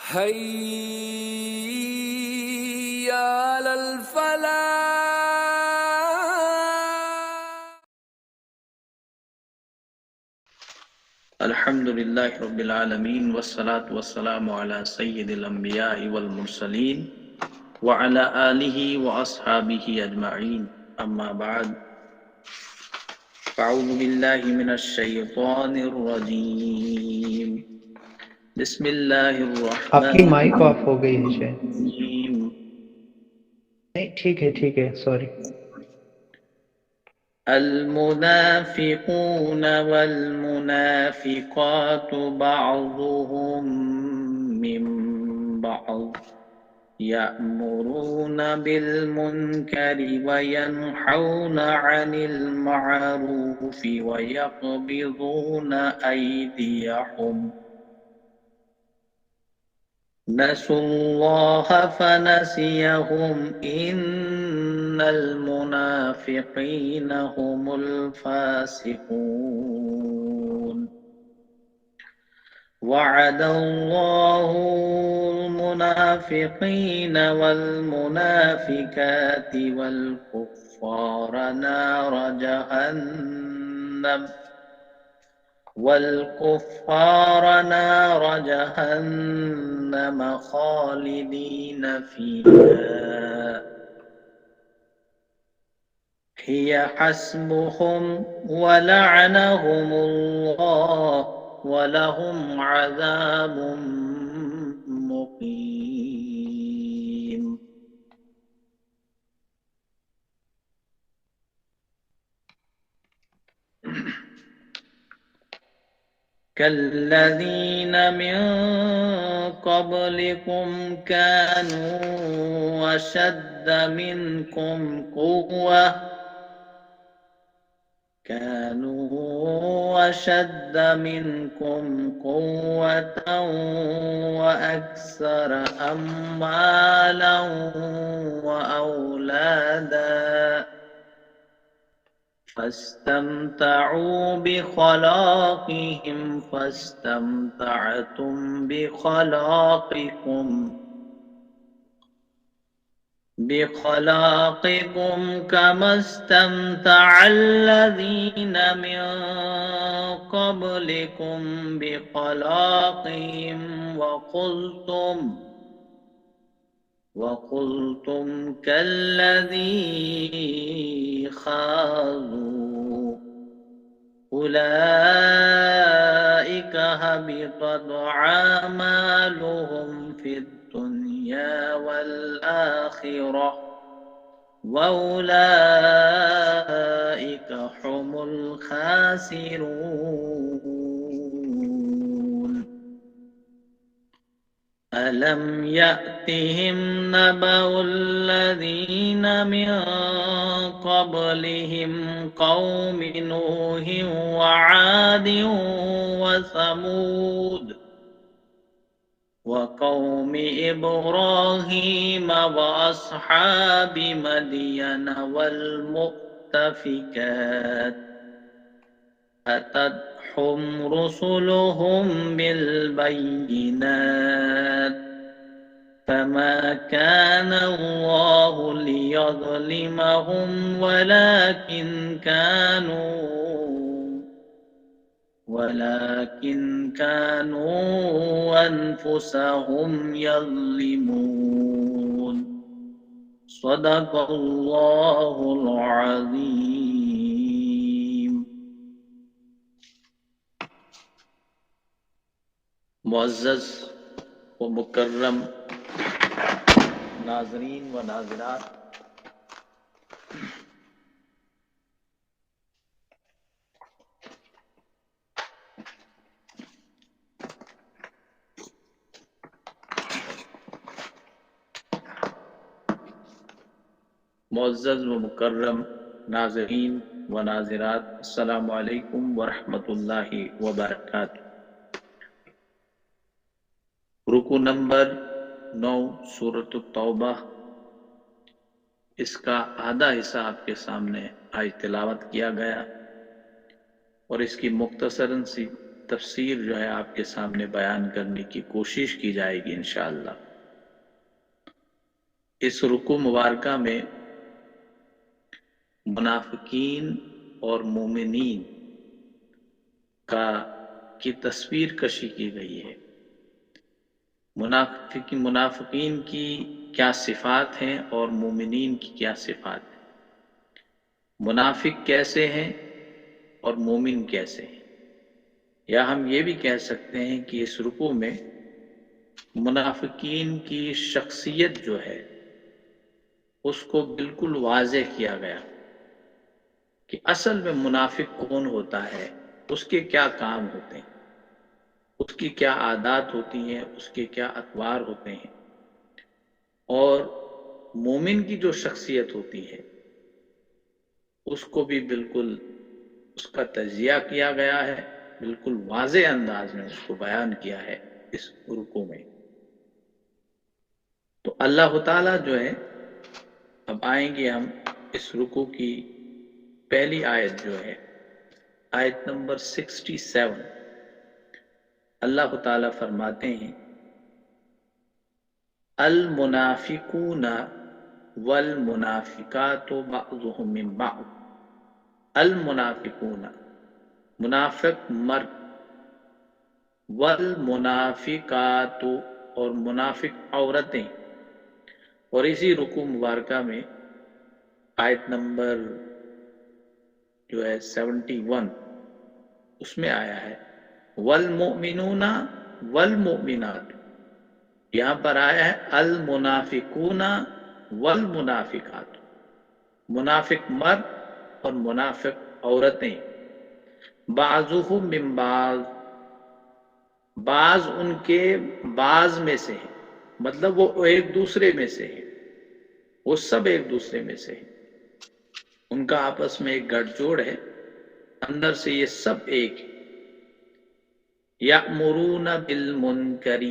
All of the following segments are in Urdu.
حي على الفلاح. الحمد لله رب العالمين والصلاة والسلام على سيد الأنبياء والمرسلين وعلى آله وأصحابه أجمعين أما بعد فأعوذ بالله من الشيطان الرجيم بسم الله آپ کی الرحمن مائک آف ہو گئی ہے شاید. الرحيم نہیں ٹھیک ہے سوری. المنافقون والمنافقات بعضهم من بعض يأمرون بالمنكر وينحون عن المعروف ويقبضون أيديهم نسوا الله فنسيهم إن المنافقين هم الفاسقون وعد الله المنافقين والمنافقات والكفار نار جهنم خالدين فيها هي حسبهم ولعنهم الله ولهم عذاب مقيم. كالذين من قبلكم كانوا أشد منكم قوة وأكثر أموالا وأولادا فاستمتعوا بخلاقهم فاستمتعتم بخلاقكم كما استمتع الذين من قبلكم بخلاقهم وقلتم كالذي خاضوا أولئك هبطت أعمالهم في الدنيا والآخرة وأولئك هم الخاسرون. ألم يأتهم نبأ الذين من قبلهم قوم نوح وعاد وثمود وقوم إبراهيم وأصحاب مدين والمؤتفكات أتتهم رسلهم بالبينات فما كان الله ليظلمهم ولكن كانوا أنفسهم يظلمون. صدق الله العظيم. معزز و مکرم ناظرین و ناظرات، معزز و مکرم ناظرین و ناظرات، السلام علیکم ورحمۃ اللہ وبرکاتہ. رکو نمبر 9 سورۃ التوبہ، اس کا آدھا حصہ آپ کے سامنے آج تلاوت کیا گیا اور اس کی مختصراً سی تفسیر جو ہے آپ کے سامنے بیان کرنے کی کوشش کی جائے گی انشاءاللہ۔ اس رکوع مبارکہ میں منافقین اور مومنین کی تصویر کشی کی گئی ہے۔ منافقین کی کیا صفات ہیں اور مومنین کی کیا صفات ہیں، منافق کیسے ہیں اور مومن کیسے ہیں، یا ہم یہ بھی کہہ سکتے ہیں کہ اس رکوع میں منافقین کی شخصیت جو ہے اس کو بالکل واضح کیا گیا کہ اصل میں منافق کون ہوتا ہے، اس کے کیا کام ہوتے ہیں، اس کی کیا عادات ہوتی ہیں، اس کے کیا اطوار ہوتے ہیں، اور مومن کی جو شخصیت ہوتی ہے اس کو بھی بالکل اس کا تجزیہ کیا گیا ہے، بالکل واضح انداز میں اس کو بیان کیا ہے اس رکوع میں۔ تو اللہ تعالیٰ جو ہے، اب آئیں گے ہم اس رکوع کی پہلی آیت جو ہے آیت نمبر 67۔ اللہ تعالیٰ فرماتے ہیں المنافقون والمنافقات بعضهم من بعض، المنافقون منافق مرد، والمنافقات اور منافق عورتیں، اور اسی رکوع مبارکہ میں آیت نمبر جو ہے 71 اس میں آیا ہے والمؤمنون والمؤمنات، یہاں پر آیا ہے المنافقون والمنافقات، منافق مرد اور منافق عورتیں، بعضهم من بعض، بعض ان کے بعض میں سے ہیں، مطلب وہ ایک دوسرے میں سے ہیں، وہ سب ایک دوسرے میں سے ہیں، ان کا آپس میں ایک گٹھ جوڑ ہے، اندر سے یہ سب ایک ہے۔ یأمرون بالمنکر،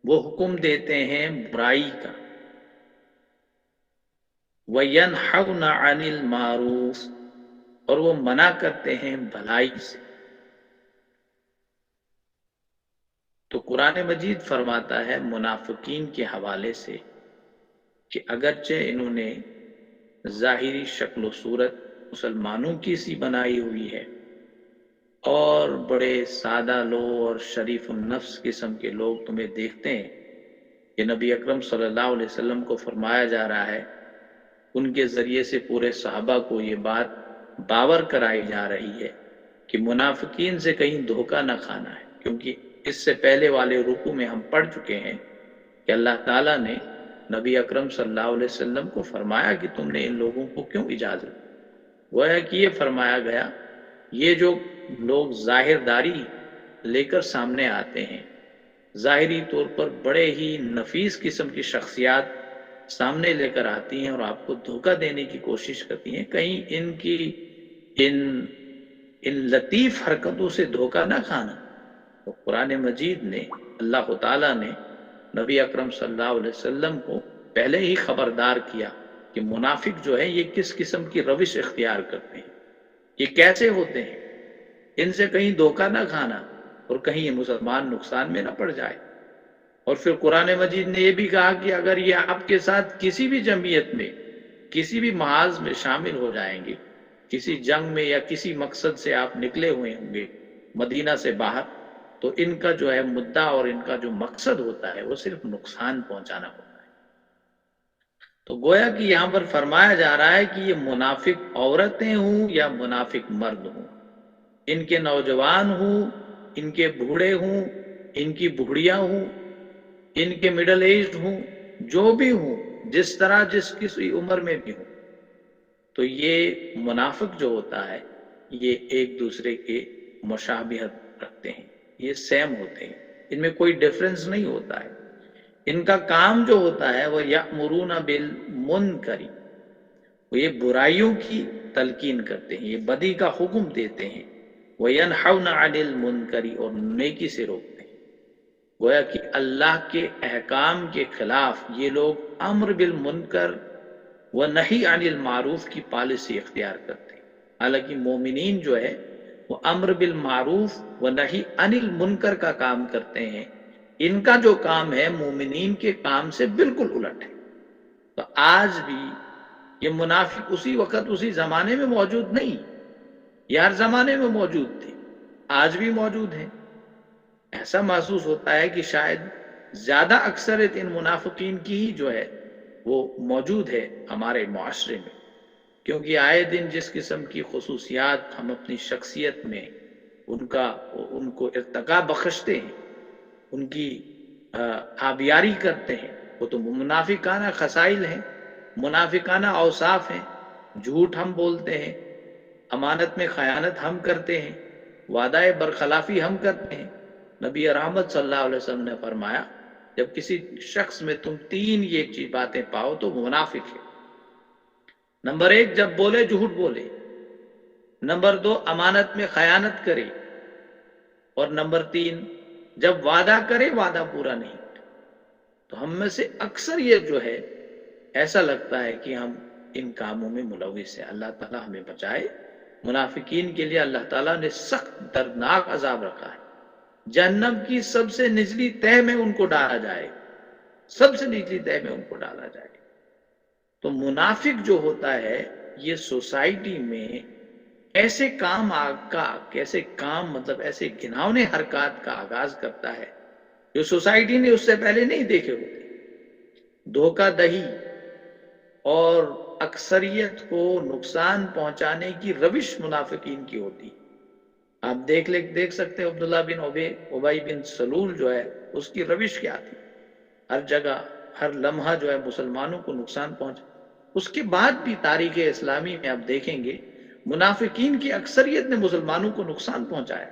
وہ حکم دیتے ہیں برائی کا، وینہون عن المعروف، اور وہ منع کرتے ہیں بھلائی سے۔ تو قرآن مجید فرماتا ہے منافقین کے حوالے سے کہ اگرچہ انہوں نے ظاہری شکل و صورت مسلمانوں کی سی بنائی ہوئی ہے اور بڑے سادہ لوگ اور شریف النفس قسم کے لوگ تمہیں دیکھتے ہیں، کہ نبی اکرم صلی اللہ علیہ وسلم کو فرمایا جا رہا ہے، ان کے ذریعے سے پورے صحابہ کو یہ بات باور کرائی جا رہی ہے کہ منافقین سے کہیں دھوکہ نہ کھانا ہے، کیونکہ اس سے پہلے والے رکوع میں ہم پڑھ چکے ہیں کہ اللہ تعالیٰ نے نبی اکرم صلی اللہ علیہ وسلم کو فرمایا کہ تم نے ان لوگوں کو کیوں اجازت، گویا کہ یہ فرمایا گیا یہ جو لوگ ظاہر داری لے کر سامنے آتے ہیں، ظاہری طور پر بڑے ہی نفیس قسم کی شخصیات سامنے لے کر آتی ہیں اور آپ کو دھوکہ دینے کی کوشش کرتی ہیں، کہیں ان کی ان لطیف حرکتوں سے دھوکہ نہ کھانا۔ تو قرآن مجید نے، اللہ تعالیٰ نے نبی اکرم صلی اللہ علیہ وسلم کو پہلے ہی خبردار کیا کہ منافق جو ہے یہ کس قسم کی روش اختیار کرتے ہیں، یہ کیسے ہوتے ہیں، ان سے کہیں دھوکہ نہ کھانا اور کہیں یہ مسلمان نقصان میں نہ پڑ جائے۔ اور پھر قرآن مجید نے یہ بھی کہا کہ اگر یہ آپ کے ساتھ کسی بھی جمعیت میں، کسی بھی محاذ میں شامل ہو جائیں گے، کسی جنگ میں یا کسی مقصد سے آپ نکلے ہوئے ہوں گے مدینہ سے باہر، تو ان کا جو ہے مدعا اور ان کا جو مقصد ہوتا ہے وہ صرف نقصان پہنچانا ہوتا ہے۔ تو گویا کہ یہاں پر فرمایا جا رہا ہے کہ یہ منافق عورتیں ہوں یا منافق مرد ہوں، ان کے نوجوان ہوں، ان کے بوڑھے ہوں، ان کی بوڑھیاں ہوں، ان کے مڈل ایجڈ ہوں، جو بھی ہوں، جس طرح جس کسی عمر میں بھی ہوں، تو یہ منافق جو ہوتا ہے یہ ایک دوسرے کے مشابہت رکھتے ہیں، یہ سیم ہوتے ہیں، ان میں کوئی ڈیفرنس نہیں ہوتا ہے۔ ان کا کام جو ہوتا ہے وہ یأمرون بالمنکر، وہ یہ برائیوں کی تلقین کرتے ہیں، یہ بدی کا حکم دیتے ہیں، وینہون عن المنکر، اور نیکی سے روکتے ہیں۔ گویا کہ اللہ کے احکام کے خلاف یہ لوگ امر بالمنکر و نہی عن المعروف کی پالیسی اختیار کرتے ہیں۔ حالانکہ مومنین جو ہے وہ امر بالمعروف و نہی عن المنکر کا کام کرتے ہیں، ان کا جو کام ہے مومنین کے کام سے بالکل الٹ ہے۔ تو آج بھی یہ منافق اسی وقت اسی زمانے میں موجود نہیں، یہ ہر زمانے میں موجود تھے، آج بھی موجود ہیں۔ ایسا محسوس ہوتا ہے کہ شاید زیادہ اکثریت ان منافقین کی ہی جو ہے وہ موجود ہے ہمارے معاشرے میں، کیونکہ آئے دن جس قسم کی خصوصیات ہم اپنی شخصیت میں ان کو ارتقا بخشتے ہیں، ان کی آبیاری کرتے ہیں، وہ تو منافقانہ خصائل ہیں، منافقانہ اوصاف ہیں۔ جھوٹ ہم بولتے ہیں، امانت میں خیانت ہم کرتے ہیں، وعدہ برخلافی ہم کرتے ہیں۔ نبی رحمت صلی اللہ علیہ وسلم نے فرمایا جب کسی شخص میں تم تین یہ باتیں پاؤ تو وہ منافق ہے۔ نمبر 1 جب بولے جھوٹ بولے، نمبر 2 امانت میں خیانت کرے، اور نمبر 3 جب وعدہ کرے وعدہ پورا نہیں کرے۔ تو ہم میں سے اکثر یہ جو ہے ایسا لگتا ہے کہ ہم ان کاموں میں ملوث ہیں۔ اللہ تعالیٰ ہمیں بچائے۔ منافقین کے لیے اللہ تعالیٰ نے سخت دردناک عذاب رکھا ہے، جہنم کی سب سے نچلی تہہ میں ان کو ڈالا جائے، سب سے نچلی تہہ میں ان کو ڈالا جائے۔ تو منافق جو ہوتا ہے یہ سوسائٹی میں ایسے کام مطلب ایسے گھناؤنے حرکات کا آغاز کرتا ہے جو سوسائٹی نے اس سے پہلے نہیں دیکھے ہوتے۔ دھوکہ دہی اور اکثریت کو نقصان پہنچانے کی روش منافقین کی ہوتی۔ آپ دیکھ سکتے ہیں عبداللہ بن ابی بن سلول جو ہے اس کی روش کیا تھی، ہر جگہ ہر لمحہ جو ہے مسلمانوں کو نقصان پہنچا۔ اس کے بعد بھی تاریخ اسلامی میں آپ دیکھیں گے منافقین کی اکثریت نے مسلمانوں کو نقصان پہنچایا۔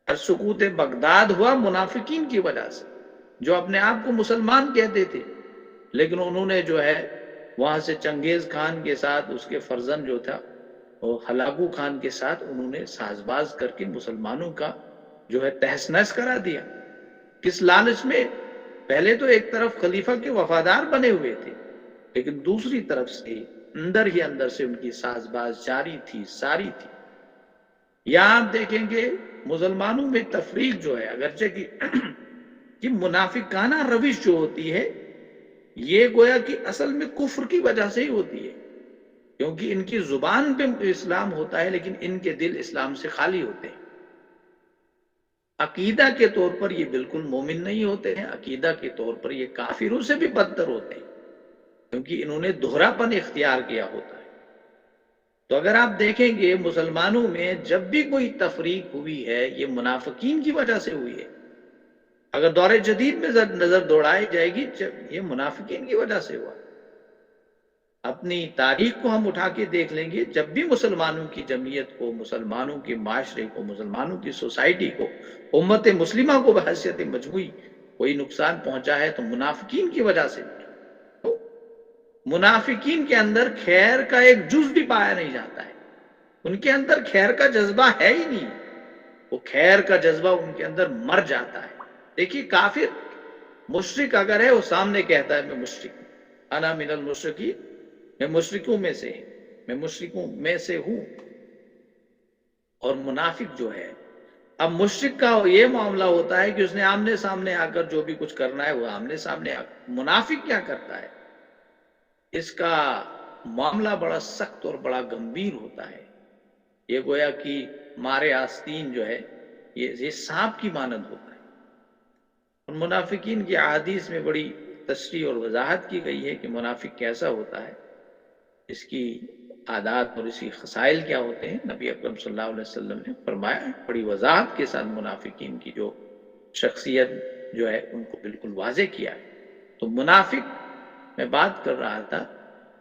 اور سقوط بغداد ہوا منافقین کی وجہ سے، جو اپنے آپ کو مسلمان کہتے تھے، لیکن انہوں نے جو ہے وہاں سے چنگیز خان کے ساتھ اس کے فرزند جو تھا وہ ہلاکو خان کے ساتھ انہوں نے ساز باز کر کے مسلمانوں کا جو ہے تہس نہس کرا دیا۔ کس لالچ میں؟ پہلے تو ایک طرف خلیفہ کے وفادار بنے ہوئے تھے، لیکن دوسری طرف سے اندر ہی اندر سے ان کی ساز باز جاری تھی، ساری تھی۔ یہاں آپ دیکھیں گے مسلمانوں میں تفریق جو ہے، اگرچہ کہ منافقانہ روش جو ہوتی ہے یہ گویا کہ اصل میں کفر کی وجہ سے ہی ہوتی ہے، کیونکہ ان کی زبان پہ اسلام ہوتا ہے لیکن ان کے دل اسلام سے خالی ہوتے ہیں۔ عقیدہ کے طور پر یہ بالکل مومن نہیں ہوتے ہیں، عقیدہ کے طور پر یہ کافروں سے بھی بدتر ہوتے ہیں، کیونکہ انہوں نے دوہرا پن اختیار کیا ہوتا ہے۔ تو اگر آپ دیکھیں گے مسلمانوں میں جب بھی کوئی تفریق ہوئی ہے یہ منافقین کی وجہ سے ہوئی ہے۔ اگر دور جدید میں نظر دوڑائی جائے گی یہ منافقین کی وجہ سے ہوا۔ اپنی تاریخ کو ہم اٹھا کے دیکھ لیں گے، جب بھی مسلمانوں کی جمعیت کو، مسلمانوں کے معاشرے کو، مسلمانوں کی سوسائٹی کو، امت مسلمہ کو بحیثیت مجموعی کوئی نقصان پہنچا ہے تو منافقین کی وجہ سے۔ منافقین کے اندر خیر کا ایک جز بھی پایا نہیں جاتا ہے، ان کے اندر خیر کا جذبہ ہے ہی نہیں، وہ خیر کا جذبہ ان کے اندر مر جاتا ہے۔ دیکھیے کافر مشرک اگر ہے وہ سامنے کہتا ہے میں مشرک ہوں، انا من المشرکین، میں مشرکوں میں سے ہوں۔ اور منافق جو ہے، اب مشرک کا یہ معاملہ ہوتا ہے کہ اس نے آمنے سامنے آ کر جو بھی کچھ کرنا ہے وہ آمنے سامنے آ کر۔ منافق کیا کرتا ہے؟ اس کا معاملہ بڑا سخت اور بڑا گمبھیر ہوتا ہے۔ یہ گویا کہ مارے آستین جو ہے یہ سانپ کی مانند ہوتا ہے۔ اور منافقین کی احادیث میں بڑی تشریح اور وضاحت کی گئی ہے کہ منافق کیسا ہوتا ہے، اس کی عادات اور اس کی خصائل کیا ہوتے ہیں۔ نبی اکرم صلی اللہ علیہ وسلم نے فرمایا ہے بڑی وضاحت کے ساتھ منافقین کی جو شخصیت جو ہے ان کو بالکل واضح کیا ہے۔ تو منافق میں بات کر رہا تھا،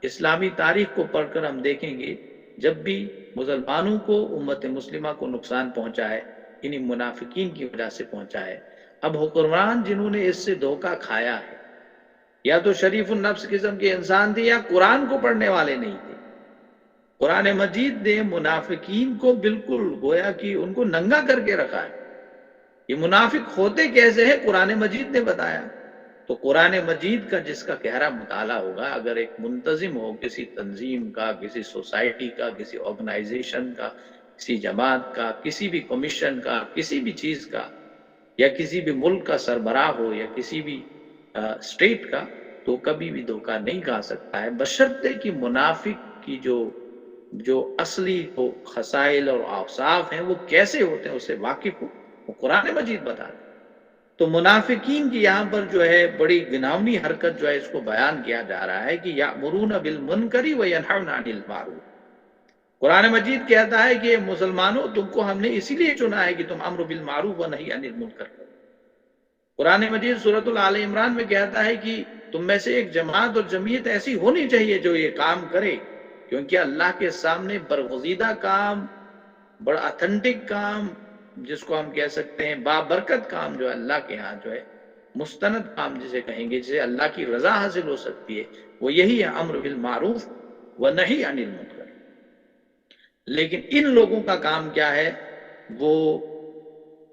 اسلامی تاریخ کو پڑھ کر ہم دیکھیں گے جب بھی مسلمانوں کو، امت مسلمہ کو نقصان پہنچا ہے انہی منافقین کی وجہ سے پہنچا ہے۔ اب حکمران جنہوں نے اس سے دھوکہ کھایا ہے یا تو شریف النفس قسم کے انسان تھے یا قرآن کو پڑھنے والے نہیں تھے۔ قرآن مجید نے منافقین کو بالکل گویا کہ ان کو ننگا کر کے رکھا ہے۔ یہ منافق ہوتے کیسے ہیں قرآن مجید نے بتایا۔ تو قرآن مجید کا جس کا گہرا مطالعہ ہوگا، اگر ایک منتظم ہو کسی تنظیم کا، کسی سوسائٹی کا، کسی آرگنائزیشن کا، کسی جماعت کا، کسی بھی کمیشن کا، کسی بھی چیز کا، یا کسی بھی ملک کا سربراہ ہو یا کسی بھی اسٹیٹ کا، تو کبھی بھی دھوکہ نہیں کھا سکتا ہے، بشرطے کہ منافق کی جو اصلی خصائل اور اوصاف ہیں وہ کیسے ہوتے ہیں اسے واقف ہو، وہ قرآن مجید بتا رہا ہے۔ تو منافقین کی یہاں پر جو ہے بڑی گناونی حرکت جو ہے اس کو بیان کیا جا رہا ہے کہ یأمرون بالمنکر وینہون عن المعروف۔ قرآن مجید کہتا ہے کہ مسلمانوں تم کو ہم نے اسی لیے چنا ہے کہ تم امر بالمعروف و نہی عن المنکر کرو۔ قرآن مجید سورۃ آل عمران میں کہتا ہے کہ تم میں سے ایک جماعت اور جمعیت ایسی ہونی چاہیے جو یہ کام کرے، کیونکہ اللہ کے سامنے برگزیدہ کام، بڑا اتھینٹک کام، جس کو ہم کہہ سکتے ہیں بابرکت کام جو ہے اللہ کے ہاں جو ہے مستند کام جسے کہیں گے، جسے اللہ کی رضا حاصل ہو سکتی ہے، وہ یہی ہے امر بالمعروف و نہی عن المنکر۔ لیکن ان لوگوں کا کام کیا ہے؟ وہ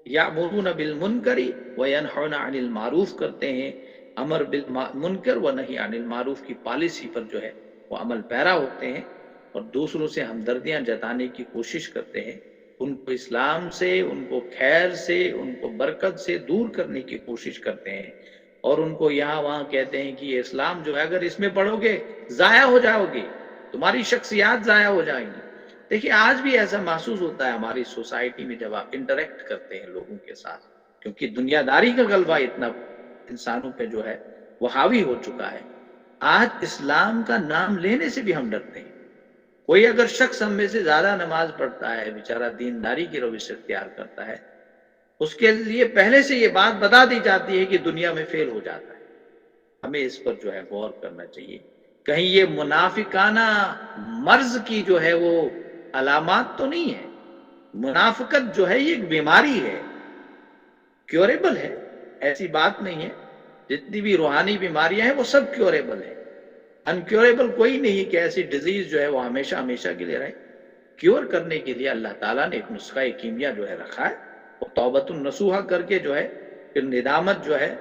یأمرون بالمنکر وینہون عن المعروف کرتے ہیں، امر بالمنکر و نہی عن المعروف کی پالیسی پر جو ہے وہ عمل پیرا ہوتے ہیں، اور دوسروں سے ہمدردیاں جتانے کی کوشش کرتے ہیں، ان کو اسلام سے، ان کو خیر سے، ان کو برکت سے دور کرنے کی کوشش کرتے ہیں، اور ان کو یہاں وہاں کہتے ہیں کہ یہ اسلام جو ہے اگر اس میں پڑھو گے ضائع ہو جاؤ گے، تمہاری شخصیات ضائع ہو جائیں گی۔ دیکھیں آج بھی ایسا محسوس ہوتا ہے ہماری سوسائٹی میں جب آپ انٹریکٹ کرتے ہیں لوگوں کے ساتھ، کیونکہ دنیا داری کا غلبہ اتنا انسانوں پہ جو ہے وہ حاوی ہو چکا ہے، آج اسلام کا نام لینے سے بھی ہم ڈرتے ہیں۔ کوئی اگر شخص ہم میں سے زیادہ نماز پڑھتا ہے، بیچارہ دینداری کی روش اختیار کرتا ہے، اس کے لیے پہلے سے یہ بات بتا دی جاتی ہے کہ دنیا میں فیل ہو جاتا ہے۔ ہمیں اس پر جو ہے غور کرنا چاہیے، کہیں یہ منافقانہ مرض کی جو ہے وہ علامات تو نہیں ہے۔ منافقت جو ہے یہ ایک بیماری ہے، کیوریبل ہے، ایسی بات نہیں ہے۔ جتنی بھی روحانی بیماریاں ہیں وہ سب کیوریبل ہیں، انکیوریبل کوئی نہیں کہ ایسی ڈیزیز جو ہے وہ ہمیشہ ہمیشہ کے لیے رہے۔ کیور کرنے کے لیے اللہ تعالیٰ نے ایک نسخہ کیمیا جو ہے رکھا ہے، وہ توبۃ النصوحہ کر کے جو ہے پھر ندامت جو ہے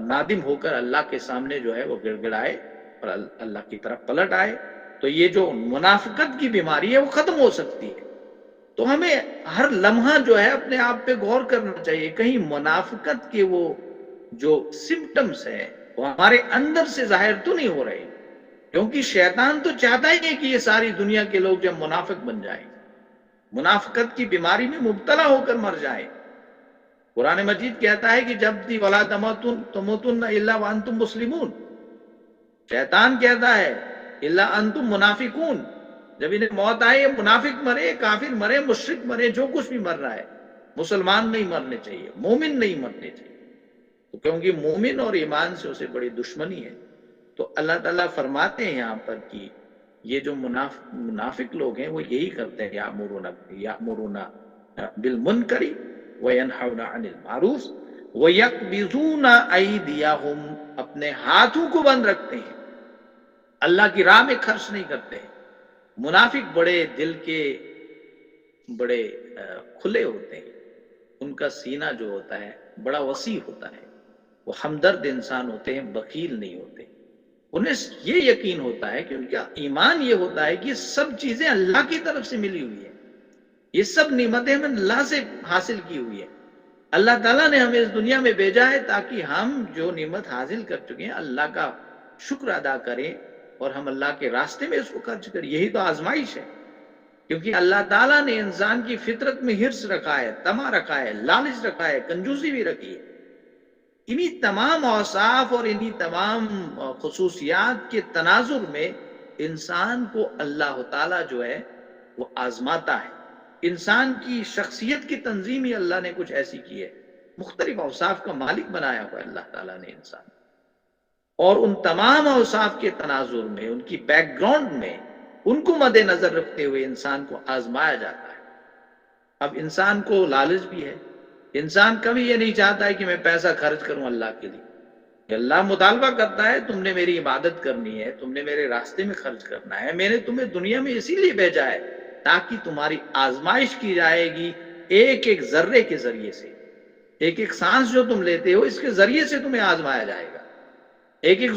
نادم ہو کر اللہ کے سامنے جو ہے وہ گڑ گڑائے اور اللہ کی طرف پلٹ آئے، تو یہ جو منافقت کی بیماری ہے وہ ختم ہو سکتی ہے۔ تو ہمیں ہر لمحہ جو ہے اپنے آپ پہ غور کرنا چاہیے، کہیں منافقت کے وہ جو سمپٹمز ہیں وہ ہمارے اندر سے ظاہر تو نہیں ہو رہے، کیونکہ شیطان تو چاہتا ہی ہے کہ یہ ساری دنیا کے لوگ جب منافق بن جائیں، منافقت کی بیماری میں مبتلا ہو کر مر جائیں۔ قرآن مجید کہتا ہے کہ جب دی ولا تموتن الا وانتم مسلمون، شیطان کہتا ہے الا انتم منافقون، جب انہیں موت آئے منافق مرے، کافر مرے، مشرک مرے، جو کچھ بھی مر رہا ہے، مسلمان نہیں مرنے چاہیے، مومن نہیں مرنے چاہیے، تو کیونکہ مومن اور ایمان سے اسے بڑی دشمنی ہے۔ تو اللہ تعالیٰ فرماتے ہیں یہاں پر کہ یہ جو منافق لوگ ہیں وہ یہی کرتے ہیں، یأمرون بالمنکر وینہون عن المعروف ویقبضون ایدیہم، اپنے ہاتھوں کو بند رکھتے ہیں، اللہ کی راہ میں خرچ نہیں کرتے ہیں۔ منافق بڑے دل کے بڑے کھلے ہوتے ہیں، ان کا سینہ جو ہوتا ہے بڑا وسیع ہوتا ہے، وہ ہمدرد انسان ہوتے ہیں، بخیل نہیں ہوتے۔ انہیں یہ یقین ہوتا ہے کہ ان کا ایمان یہ ہوتا ہے کہ یہ سب چیزیں اللہ کی طرف سے ملی ہوئی ہیں، یہ سب نعمتیں ہمیں اللہ سے حاصل کی ہوئی ہیں۔ اللہ تعالیٰ نے ہمیں اس دنیا میں بھیجا ہے تاکہ ہم جو نعمت حاصل کر چکے ہیں اللہ کا شکر ادا کریں اور ہم اللہ کے راستے میں اس کو خرچ کریں۔ یہی تو آزمائش ہے، کیونکہ اللہ تعالیٰ نے انسان کی فطرت میں حرص رکھا ہے، طمع رکھا ہے، لالچ رکھا ہے، کنجوسی بھی رکھی ہے۔ انہی تمام اوصاف اور انہی تمام خصوصیات کے تناظر میں انسان کو اللہ تعالیٰ جو ہے وہ آزماتا ہے۔ انسان کی شخصیت کی تنظیم ہی اللہ نے کچھ ایسی کی ہے، مختلف اوصاف کا مالک بنایا ہوا ہے اللہ تعالیٰ نے انسان، اور ان تمام اوصاف کے تناظر میں، ان کی بیک گراؤنڈ میں، ان کو مد نظر رکھتے ہوئے انسان کو آزمایا جاتا ہے۔ اب انسان کو لالچ بھی ہے، انسان کبھی یہ نہیں چاہتا ہے کہ میں پیسہ خرچ کروں اللہ کے لیے۔ اللہ مطالبہ کرتا ہے تم نے میری عبادت کرنی ہے، تم نے میرے راستے میں خرچ کرنا ہے، میں نے تمہیں دنیا میں اسی لیے بھیجا ہے تاکہ تمہاری آزمائش کی جائے گی ایک ایک ذرے کے ذریعے سے، ایک ایک سانس جو تم لیتے ہو اس کے ذریعے سے تمہیں آزمایا جائے گا، ایک ایک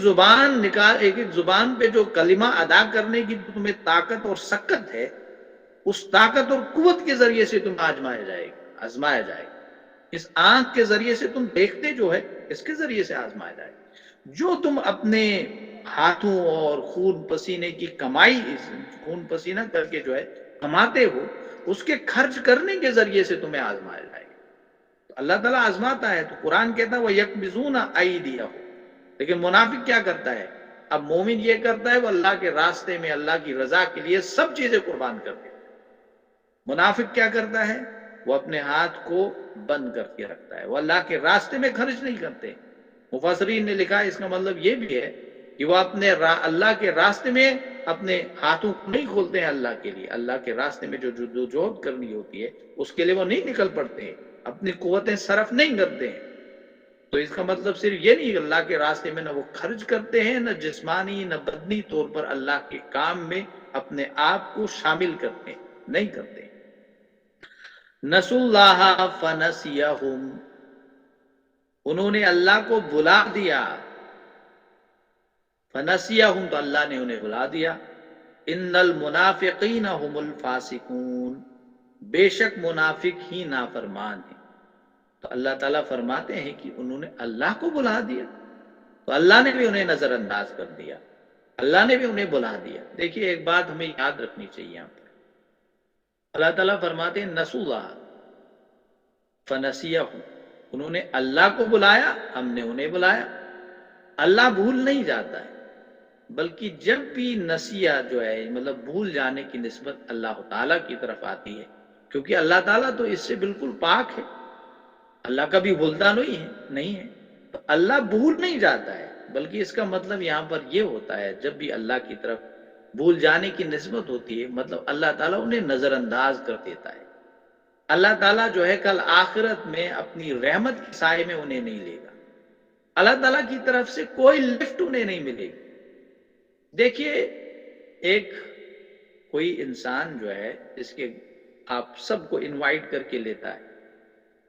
زبان پہ جو کلمہ ادا کرنے کی تمہیں طاقت اور سکت ہے اس طاقت اور قوت کے ذریعے سے تم آزمایا جائے گا. اس آنکھ کے ذریعے سے تم دیکھتے جو ہے، اس کے ذریعے سے آزمایا جائے گا. جو تم اپنے ہاتھوں اور خون پسینے کی کمائی، خون پسینہ کر کے جو ہے کماتے ہو، اس کے خرچ کرنے کے ذریعے سے تمہیں آزمایا جائے گا. تو اللہ تعالیٰ آزماتا ہے. تو قرآن کہتا ہے وَيَقْبِضُونَ أَيْدِيَهُمْ. لیکن منافق کیا کرتا ہے؟ اب مومن یہ کرتا ہے وہ اللہ کے راستے میں اللہ کی رضا کے لیے سب چیزیں قربان کر دیتا ہے. منافق کیا کرتا ہے؟ وہ اپنے ہاتھ کو بند کر کے رکھتا ہے، وہ اللہ کے راستے میں خرچ نہیں کرتے. مفسرین نے لکھا اس کا مطلب یہ بھی ہے کہ وہ اپنے اللہ کے راستے میں اپنے ہاتھوں کو نہیں کھولتے ہیں اللہ کے لیے. اللہ کے راستے میں جو جدوجہد کرنی ہوتی ہے اس کے لیے وہ نہیں نکل پڑتے ہیں، اپنی قوتیں صرف نہیں کرتے ہیں. تو اس کا مطلب صرف یہ نہیں کہ اللہ کے راستے میں نہ وہ خرچ کرتے ہیں، نہ جسمانی نہ بدنی طور پر اللہ کے کام میں اپنے آپ کو شامل کرتے ہیں، نہیں کرتے. نسوا اللہ فنسیہم، انہوں نے اللہ کو بلا دیا. فنسیہم، تو اللہ نے انہیں بلا دیا. ان المنافقین هم الفاسقون، بے شک منافق ہی نافرمان ہیں. تو اللہ تعالیٰ فرماتے ہیں کہ انہوں نے اللہ کو بلا دیا، تو اللہ نے بھی انہیں نظر انداز کر دیا، اللہ نے بھی انہیں بلا دیا. دیکھیے ایک بات ہمیں یاد رکھنی چاہیے یہاں پر. اللہ تعالیٰ فرماتے ہیں نسوا اللہ فنسیہم، انہوں نے اللہ کو بلایا، ہم نے انہیں بلایا. اللہ بھول نہیں جاتا ہے، بلکہ جب بھی نسیہ جو ہے مطلب بھول جانے کی نسبت اللہ تعالیٰ کی طرف آتی ہے، کیونکہ اللہ تعالیٰ تو اس سے بالکل پاک ہے، اللہ کبھی بھولتا نہیں ہے. تو اللہ بھول نہیں جاتا ہے، بلکہ اس کا مطلب یہاں پر یہ ہوتا ہے جب بھی اللہ کی طرف بھول جانے کی نسبت ہوتی ہے، مطلب اللہ تعالیٰ انہیں نظر انداز کر دیتا ہے. اللہ تعالیٰ جو ہے کل آخرت میں اپنی رحمت کے سائے میں انہیں نہیں لے گا. اللہ تعالیٰ کی طرف سے کوئی لفٹ انہیں نہیں ملے گی. دیکھیے کوئی انسان جو ہے اس کے آپ سب کو انوائٹ کر کے لیتا ہے،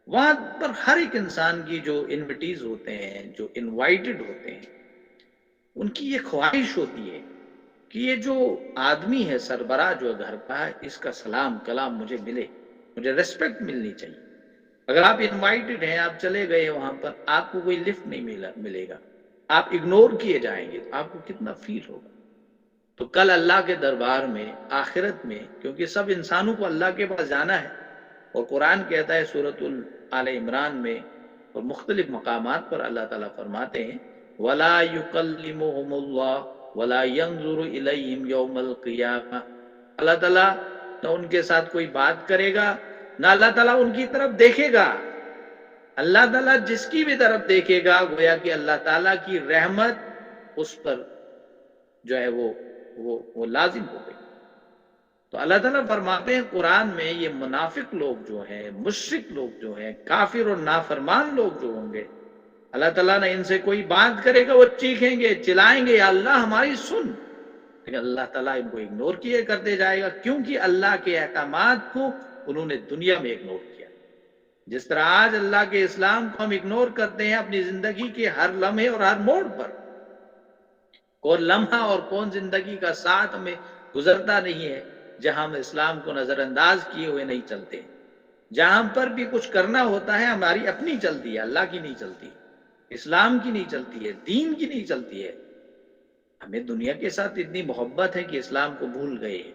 وہاں پر ہر ایک انسان کی جو انویٹیز ہوتے ہیں، جو انوائٹڈ ہوتے ہیں، ان کی یہ خواہش ہوتی ہے کہ یہ جو آدمی ہے سربراہ جو گھر کا ہے، اس کا سلام کلام مجھے ملے، مجھے ریسپیکٹ ملنی چاہیے. اگر آپ انوائٹڈ ہیں، آپ چلے گئے وہاں پر، آپ کو کوئی لفٹ نہیں ملے گا، آپ اگنور کیے جائیں گے، تو آپ کو کتنا فیل ہوگا. تو کل اللہ کے دربار میں آخرت میں، کیونکہ سب انسانوں کو اللہ کے پاس جانا ہے، اور قرآن کہتا ہے سورۃ آل عمران میں اور مختلف مقامات پر اللہ تعالیٰ فرماتے ہیں وَلَا يُكَلِّمُهُمُ اللَّهُ وَلَا يَنظُرُ إِلَيْهِمْ يَوْمَ الْقِيَامَةِ. اللہ تعالیٰ نہ ان کے ساتھ کوئی بات کرے گا، نہ اللہ تعالیٰ ان کی طرف دیکھے گا. اللہ تعالیٰ جس کی بھی طرف دیکھے گا گویا کہ اللہ تعالیٰ کی رحمت اس پر جو ہے وہ لازم ہو گئی. تو اللہ تعالیٰ فرماتے ہیں قرآن میں یہ منافق لوگ جو ہیں، مشرک لوگ جو ہیں، کافر اور نافرمان لوگ جو ہوں گے، اللہ تعالیٰ نے ان سے کوئی بات کرے گا وہ چیخیں گے، چلائیں گے یا اللہ ہماری سن، لیکن اللہ تعالیٰ ان کو اگنور کیے کرتے جائے گا، کیونکہ اللہ کے احکامات کو انہوں نے دنیا میں اگنور کیا. جس طرح آج اللہ کے اسلام کو ہم اگنور کرتے ہیں اپنی زندگی کے ہر لمحے اور ہر موڑ پر، کون لمحہ اور کون زندگی کا ساتھ ہمیں گزرتا نہیں ہے جہاں ہم اسلام کو نظر انداز کیے ہوئے نہیں چلتے. جہاں پر بھی کچھ کرنا ہوتا ہے ہماری اپنی چلتی ہے، اللہ کی نہیں چلتی، اسلام کی نہیں چلتی ہے، دین کی نہیں چلتی ہے. ہمیں دنیا کے ساتھ اتنی محبت ہے کہ اسلام کو بھول گئے ہیں.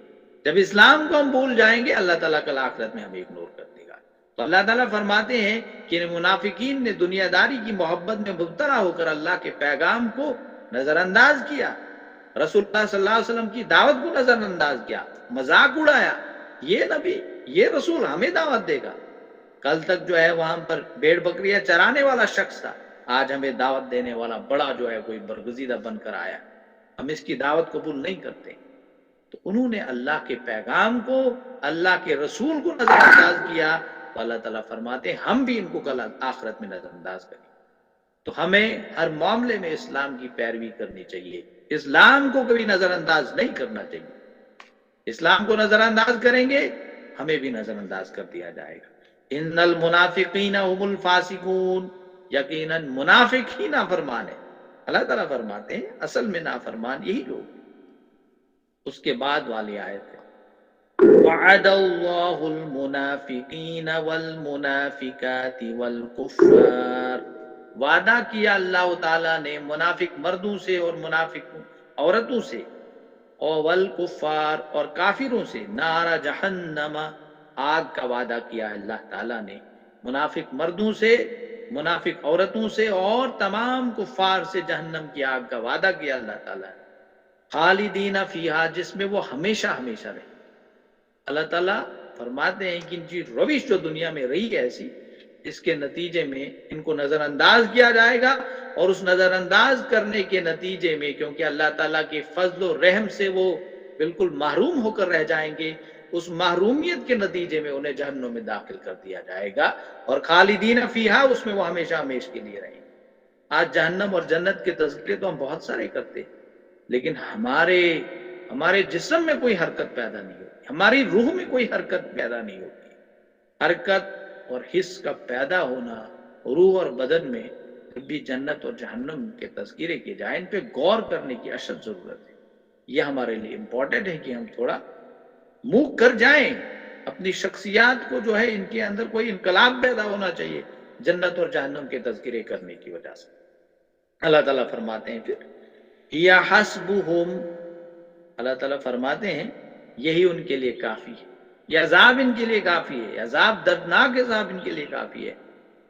جب اسلام کو ہم بھول جائیں گے اللہ تعالیٰ کل آخرت میں ہمیں اگنور کر دے گا. تو اللہ تعالیٰ فرماتے ہیں کہ منافقین نے دنیا داری کی محبت میں مبتلا ہو کر اللہ کے پیغام کو نظر انداز کیا، رسول اللہ صلی اللہ علیہ وسلم کی دعوت کو نظر انداز کیا، مذاق اڑایا. یہ نبی، یہ رسول ہمیں دعوت دے گا. کل تک جو ہے وہاں پر بھیڑ بکریاں چرانے والا شخص تھا، آج ہمیں دعوت دینے والا بڑا جو ہے کوئی برگزیدہ بن کر آیا. ہم اس کی دعوت قبول نہیں کرتے. تو انہوں نے اللہ کے پیغام کو، اللہ کے رسول کو نظر انداز کیا. تو اللہ تعالیٰ فرماتے ہیں ہم بھی ان کو کل آخرت میں نظر انداز کریں. تو ہمیں ہر معاملے میں اسلام کی پیروی کرنی چاہیے، اسلام کو کبھی نظر انداز نہیں کرنا چاہیے. اسلام کو نظر انداز کریں گے ہمیں بھی نظر انداز کر دیا جائے گا. ان المنافقین هم الفاسقون، یقیناً منافق ہی نافرمان ہے. اللہ تعالیٰ فرماتے ہیں اصل میں نافرمان یہی لوگ. اس کے بعد والی آیت ہے وعد اللہ المنافقین والمنافقات والکفار، وعدہ کیا اللہ تعالیٰ نے منافق مردوں سے اور منافق عورتوں سے، اور والکفار اور کافروں سے، نار جہنم، آگ کا وعدہ کیا اللہ تعالیٰ نے منافق مردوں سے، منافق عورتوں سے اور تمام کفار سے جہنم کی آگ کا وعدہ کیا اللہ تعالیٰ نے، خالدین فیہا، جس میں وہ ہمیشہ ہمیشہ رہے۔ اللہ تعالیٰ فرماتے ہیں کہ ان کی روش جو دنیا میں رہی ہے ایسی، اس کے نتیجے میں ان کو نظر انداز کیا جائے گا، اور اس نظر انداز کرنے کے نتیجے میں، کیونکہ اللہ تعالیٰ کے فضل و رحم سے وہ بالکل محروم ہو کر رہ جائیں گے، اس محرومیت کے نتیجے میں انہیں جہنم میں داخل کر دیا جائے گا، اور خالدین فیہا، اس میں وہ ہمیشہ ہمیش کے لیے رہیں گے۔ آج جہنم اور جنت کے تذکرے تو ہم بہت سارے کرتے ہیں، لیکن ہمارے جسم میں کوئی حرکت پیدا نہیں ہوتی، ہماری روح میں کوئی حرکت پیدا نہیں ہوتی۔ حرکت اور حس کا پیدا ہونا روح اور بدن میں، جب بھی جنت اور جہنم کے تذکرے کیے جائیں، ان پہ غور کرنے کی اشد ضرورت ہے۔ یہ ہمارے لیے امپورٹنٹ ہے کہ ہم تھوڑا منہ کر جائیں، اپنی شخصیات کو جو ہے ان کے اندر کوئی انقلاب پیدا ہونا چاہیے جنت اور جہنم کے تذکرے کرنے کی وجہ سے۔ اللہ تعالیٰ فرماتے ہیں پھر یا حسبہم، اللہ تعالیٰ فرماتے ہیں یہی ان کے لیے کافی ہے، یہ عذاب ان کے لیے کافی ہے، عذاب دردناک عذاب ان کے لیے کافی ہے،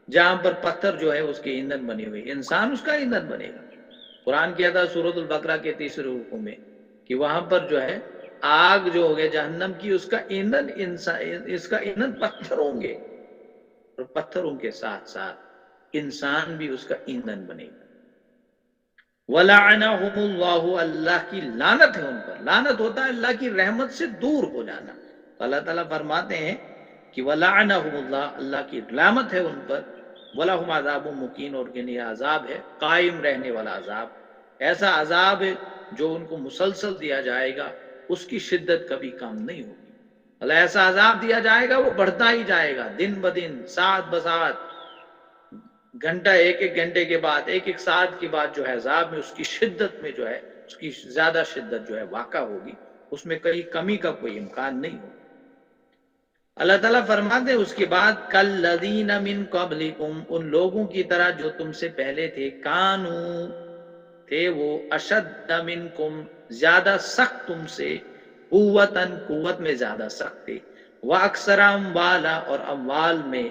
جہاں پر پتھر جو ہے اس کے ایندھن بنے ہوئے، انسان اس کا ایندھن بنے گا۔ قرآن کیا تھا سورۃ البقرہ کے 3 رکوع میں کہ وہاں پر جو ہے آگ جو ہوگی جہنم کی، اس کا ایندھن پتھر ہوں گے، اور پتھروں کے ساتھ ساتھ انسان بھی اس کا ایندھن بنے گا۔ وَلَعَنَهُمُ اللَّهُ، اللہ کی لعنت ہے ان پر۔ لعنت ہوتا ہے اللہ کی رحمت سے دور ہو جانا۔ تو اللہ تعالیٰ فرماتے ہیں کہ وَلَعَنَهُمُ اللَّهُ، اللہ کی لعنت ہے ان پر، وَلَهُمْ عَذَابٌ مُقِيمٌ، اور کے لیے عذاب ہے قائم رہنے والا عذاب، ایسا عذاب ہے جو ان کو مسلسل دیا جائے گا، اس کی شدت کبھی کم نہیں ہوگی۔ اللہ ایسا عذاب دیا جائے گا، وہ بڑھتا ہی جائے گا دن بدن، ساعت بساعت، گھنٹہ ایک گھنٹے کے بعد، ایک ساعت کے بعد جو ہے عذاب میں اس کی شدت میں جو ہے اس کی زیادہ شدت جو ہے واقع ہوگی، اس میں کئی کمی کا کوئی امکان نہیں ہوگا۔ اللہ تعالیٰ فرماتے ہیں اس کے بعد کالذین من قبلکم، ان لوگوں کی طرح جو تم سے پہلے تھے، کانو، تھے وہ، اشد منکم، زیادہ سخت تم سے، قوتاً، قوت میں زیادہ سخت تھے، واکثر اموالا، اور اموال میں،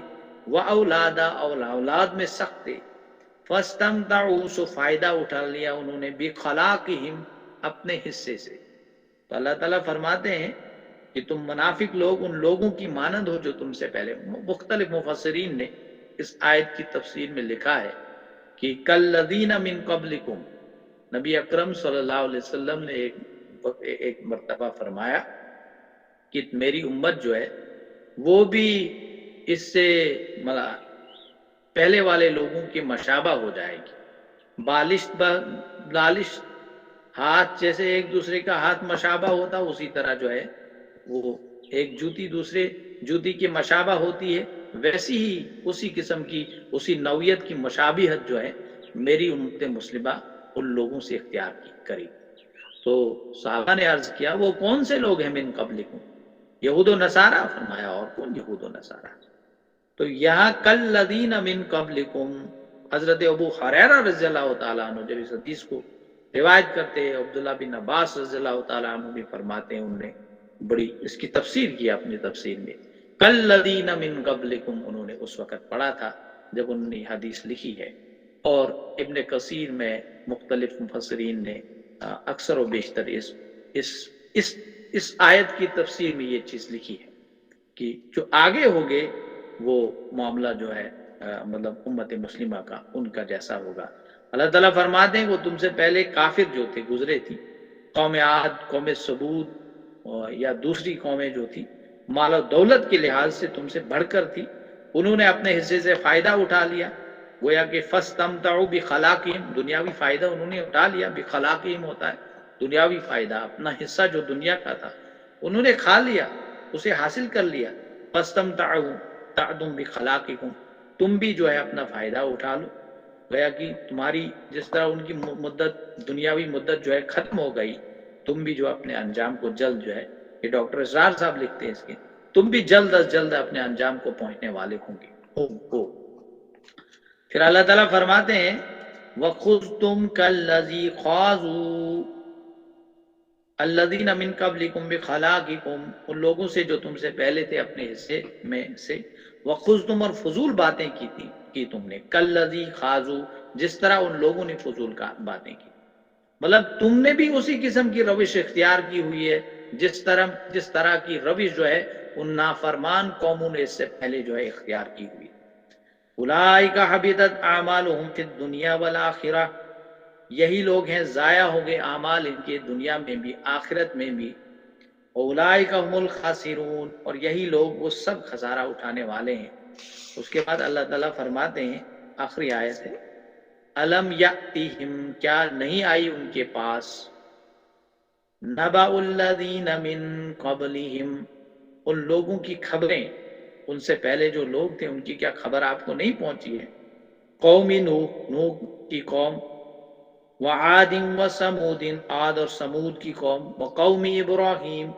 واولادا، اور اولاد میں سخت تھے، فاستمتعوا، سو فائدہ اٹھا لیا انہوں نے، بخلاقہم، اپنے حصے سے۔ تو اللہ تعالیٰ فرماتے ہیں کہ تم منافق لوگ ان لوگوں کی مانند ہو جو تم سے پہلے۔ مختلف مفسرین نے اس آیت کی تفسیر میں لکھا ہے کہ کالذین من قبلکم، نبی اکرم صلی اللہ علیہ وسلم نے ایک مرتبہ فرمایا کہ میری امت جو ہے وہ بھی اس سے پہلے والے لوگوں کی مشابہ ہو جائے گی، بالش ہاتھ جیسے ایک دوسرے کا ہاتھ مشابہ ہوتا، اسی طرح جو ہے وہ ایک جوتی دوسرے جوتی کی مشابہ ہوتی ہے، ویسی ہی اسی قسم کی، اسی نوعیت کی مشابہت جو ہے میری امت مسلمہ ان لوگوں سے اختیار کرے۔ تو صحابہ نے عرض کیا وہ کون سے لوگ ہیں؟ من قبلکم، یہود و نصارہ، فرمایا اور کون یہود و نصارہ؟ تو یہاں کالذین من قبلکم، حضرت ابو ہریرہ رضی اللہ تعالیٰ عنہ جب اس حدیث کو روایت کرتے ہیں، عبداللہ بن عباس رضی اللہ تعالیٰ عنہ بھی فرماتے ہیں، انہوں نے بڑی اس کی تفسیر کی اپنی تفسیر میں، کالذین من قبلکم، انہوں نے اس وقت پڑھا تھا جب انہوں نے حدیث لکھی ہے۔ اور ابن کثیر میں مختلف مفسرین نے اکثر و بیشتر اس آیت کی تفسیر میں یہ چیز لکھی ہے کہ جو آگے ہوگے وہ معاملہ جو ہے مطلب امت مسلمہ کا ان کا جیسا ہوگا۔ اللہ تعالیٰ فرماتے ہیں وہ تم سے پہلے کافر جو تھے گزرے تھی، قوم عاد، قوم ثمود یا دوسری قومیں جو تھی، مال و دولت کے لحاظ سے تم سے بڑھ کر تھی، انہوں نے اپنے حصے سے فائدہ اٹھا لیا، گویا کہ فاستمتعوا بخلاقہم، دنیاوی فائدہ انہوں نے اٹھا لیا، بخلاقہم ہوتا ہے دنیاوی فائدہ، اپنا حصہ جو دنیا کا تھا انہوں نے کھا لیا، اسے حاصل کر لیا، فاستمتعوا بخلاقکم، تم بھی جو ہے اپنا فائدہ اٹھا لو، گویا کہ تمہاری جس طرح ان کی مدت، دنیاوی مدت جو ہے ختم ہو گئی، تم بھی جو اپنے انجام کو جلد جو ہے یہ ڈاکٹر اسرار صاحب لکھتے ہیں اس کے، تم بھی جلد از جلد اپنے انجام کو پہنچنے والے ہوں گے ہو۔ پھر اللہ تعالیٰ فرماتے ہیں وَخُذْتُمْ كَالَّذِي خَاضُوا الَّذِينَ مِن قَبْلِكُمْ بِخَلَاقِكُمْ، ان لوگوں سے جو تم سے پہلے تھے اپنے حصے میں سے، وَخُذْتُمْ، اور فضول باتیں کی تم نے، كَالَّذِي خَاضُوا، جس طرح ان لوگوں نے فضول باتیں کی، مطلب تم نے بھی اسی قسم کی روش اختیار کی ہوئی ہے جس طرح کی روش جو ہے ان نافرمان قوموں نے اس سے پہلے جو ہے اختیار کی ہوئی۔ اولئک حبطت اعمالهم فی الدنیا والآخرہ، یہی لوگ ہیں ضائع ہو گئے اعمال ان کے دنیا میں بھی آخرت میں بھی، اولئک هم الخاسرون، اور یہی لوگ وہ سب خسارہ اٹھانے والے ہیں۔ اس کے بعد اللہ تعالیٰ فرماتے ہیں، آخری آیت ہے، الم یأتہم، کیا نہیں آئی ان کے پاس، نبأ الذین من قبلہم، ان لوگوں کی خبریں، ان سے پہلے جو لوگ تھے ان کی کیا خبر آپ کو نہیں پہنچی ہے، قوم نوح کی قوم، وعاد وثمود، عاد اور سمود کی قوم، وقوم ابراہیم،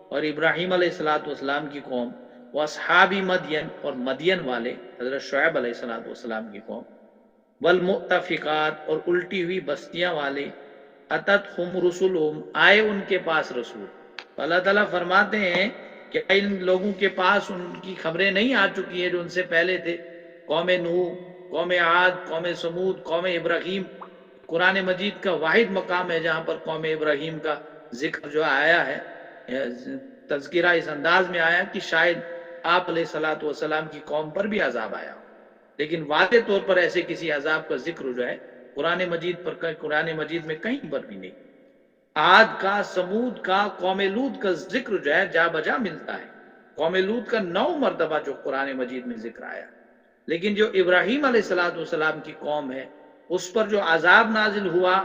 اور ابراہیم علیہ السلام کی قوم، واصحاب مدین، اور مدین والے حضرت شعیب علیہ السلام کی قوم، والمؤتفقات، اور الٹی ہوئی بستیاں والے، اتتہم رسلہم، آئے ان کے پاس رسول۔ تو اللہ تعالیٰ فرماتے ہیں کہ ان لوگوں کے پاس ان کی خبریں نہیں آ چکی ہیں جو ان سے پہلے تھے، قوم نوح، قوم عاد، قوم سمود، قوم ابراہیم۔ قرآن مجید کا واحد مقام ہے جہاں پر قوم ابراہیم کا ذکر جو آیا ہے، تذکرہ اس انداز میں آیا کہ شاید آپ علیہ السلام کی قوم پر بھی عذاب آیا، لیکن واضح طور پر ایسے کسی عذاب کا ذکر جو ہے قرآن مجید میں کہیں پر بھی نہیں۔ عاد کا، سمود کا، قوم لوط کا ذکر جو ہے جا بجا ملتا ہے، قوم لوط کا 9 مرتبہ جو قرآن مجید میں ذکر آیا، لیکن جو ابراہیم علیہ السلام کی قوم ہے اس پر جو عذاب نازل ہوا،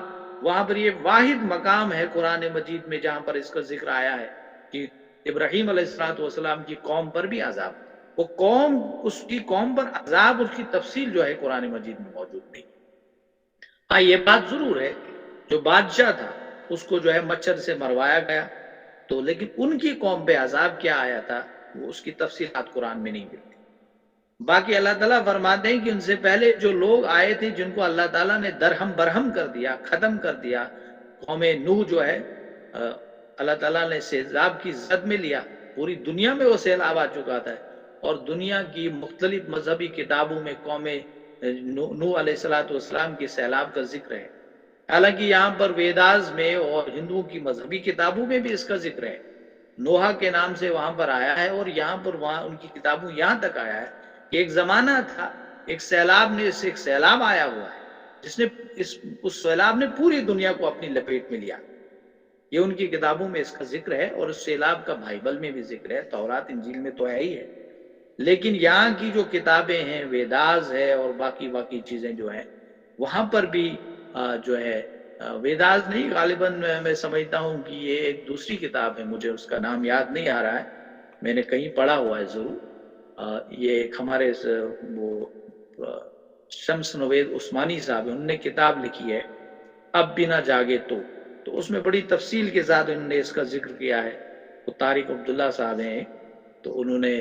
وہاں پر یہ واحد مقام ہے قرآن مجید میں جہاں پر اس کا ذکر آیا ہے کہ ابراہیم علیہ السلام کی قوم پر بھی عذاب، وہ قوم، اس کی قوم پر عذاب، اس کی تفصیل جو ہے قرآن مجید میں موجود نہیں۔ ہاں یہ بات ضرور ہے، جو بادشاہ تھا اس کو جو ہے مچھر سے مروایا گیا، تو لیکن ان کی قوم پہ عذاب کیا آیا تھا وہ اس کی تفصیلات قرآن میں نہیں ملتی۔ باقی اللہ تعالیٰ فرماتے ہیں کہ ان سے پہلے جو لوگ آئے تھے جن کو اللہ تعالیٰ نے درہم برہم کر دیا، ختم کر دیا، قوم نوح جو ہے اللہ تعالیٰ نے سیلاب کی زد میں لیا، پوری دنیا میں وہ سیلاب آ چکا تھا، اور دنیا کی مختلف مذہبی کتابوں میں قوم نوح علیہ السلام کی سیلاب کا ذکر ہے، حالانکہ یہاں پر ویداز میں اور ہندوؤں کی مذہبی کتابوں میں بھی اس کا ذکر ہے، نوحہ کے نام سے وہاں پر آیا ہے، اور یہاں پر وہاں ان کی کتابوں یہاں تک آیا ہے کہ ایک زمانہ تھا، ایک سیلاب آیا ہوا ہے جس نے اس سیلاب نے پوری دنیا کو اپنی لپیٹ میں لیا، یہ ان کی کتابوں میں اس کا ذکر ہے، اور اس سیلاب کا بائبل میں بھی ذکر ہے، تورات انجیل میں تو ہے ہی ہے، لیکن یہاں کی جو کتابیں ہیں، ویداز ہے اور باقی چیزیں جو ہیں، وہاں پر بھی جو ہے ویداز نہیں، غالباً میں سمجھتا ہوں کہ یہ ایک دوسری کتاب ہے، مجھے اس کا نام یاد نہیں آ رہا ہے، میں نے کہیں پڑھا ہوا ہے ضرور، یہ ایک ہمارے وہ شمس نوید عثمانی صاحب انہوں نے کتاب لکھی ہے اب بھی نہ جاگے تو اس میں بڑی تفصیل کے ساتھ انہوں نے اس کا ذکر کیا ہے، وہ طارق عبداللہ صاحب ہیں، تو انہوں نے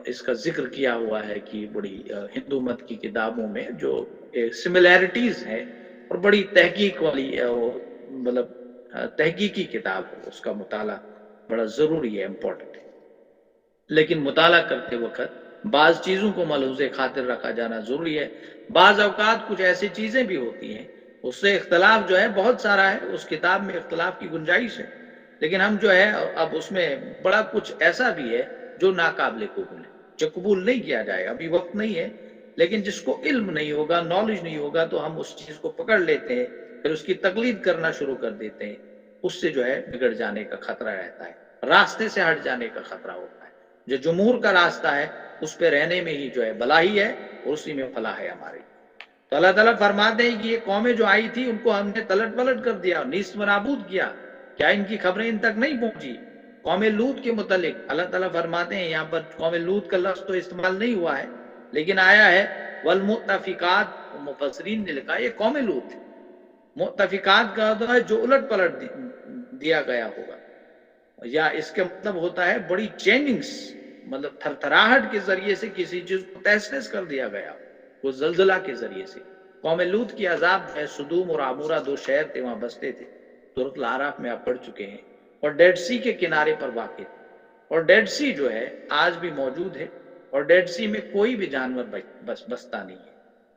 اس کا ذکر کیا ہوا ہے کہ بڑی ہندو مت کی کتابوں میں جو سملیرٹیز ہیں، اور بڑی تحقیق والی مطلب تحقیقی کتاب ہے، اس کا مطالعہ بڑا ضروری ہے، امپورٹنٹ ہے، لیکن مطالعہ کرتے وقت بعض چیزوں کو ملحوظ خاطر رکھا جانا ضروری ہے، بعض اوقات کچھ ایسی چیزیں بھی ہوتی ہیں اس سے اختلاف جو ہے بہت سارا ہے، اس کتاب میں اختلاف کی گنجائش ہے، لیکن ہم جو ہے اب اس میں بڑا کچھ ایسا بھی ہے جو ناقابل قبول ہے، جو قبول نہیں کیا جائے گا، ابھی وقت نہیں ہے، لیکن جس کو علم نہیں ہوگا، نالج نہیں ہوگا، تو ہم اس چیز کو پکڑ لیتے ہیں، پھر اس کی تقلید کرنا شروع کر دیتے ہیں، اس سے جو ہے بگڑ جانے کا خطرہ رہتا ہے، راستے سے ہٹ جانے کا خطرہ ہوتا ہے، جو جمہور کا راستہ ہے اس پہ رہنے میں ہی جو ہے بھلائی ہے، اور اسی میں فلاح ہے ہماری۔ تو اللہ تعالیٰ فرماتے ہیں کہ یہ قومیں جو آئی تھی ان کو ہم نے تلٹ پلٹ کر دیا، نیست و نابود کیا، کیا ان کی خبریں ان تک نہیں پہنچی؟ قوم لوط کے متعلق اللہ تعالیٰ فرماتے ہیں، یہاں پر قوم لوط کا لفظ تو استعمال نہیں ہوا ہے لیکن آیا ہے والمؤتفقات، مفسرین نے لکھا یہ قوم لوط ہے، مؤتفقات کا جو الٹ پلٹ دیا گیا ہوگا، یا اس کا مطلب ہوتا ہے بڑی چینجنگز، مطلب تھرتھراہٹ کے ذریعے سے کسی چیز کو تہس نہس کر دیا گیا، وہ زلزلہ کے ذریعے سے۔ قوم لوط کی عذاب ہے، سدوم اور عمورہ 2 شہر تھے، وہاں بستے تھے، سورۃ الاعراف میں آپ پڑھ چکے ہیں، اور ڈیڈ سی کے کنارے پر واقع تھے۔ اور ڈیڈ سی جو ہے آج بھی موجود ہے، اور ڈیڈ سی میں کوئی بھی جانور بستا نہیں ہے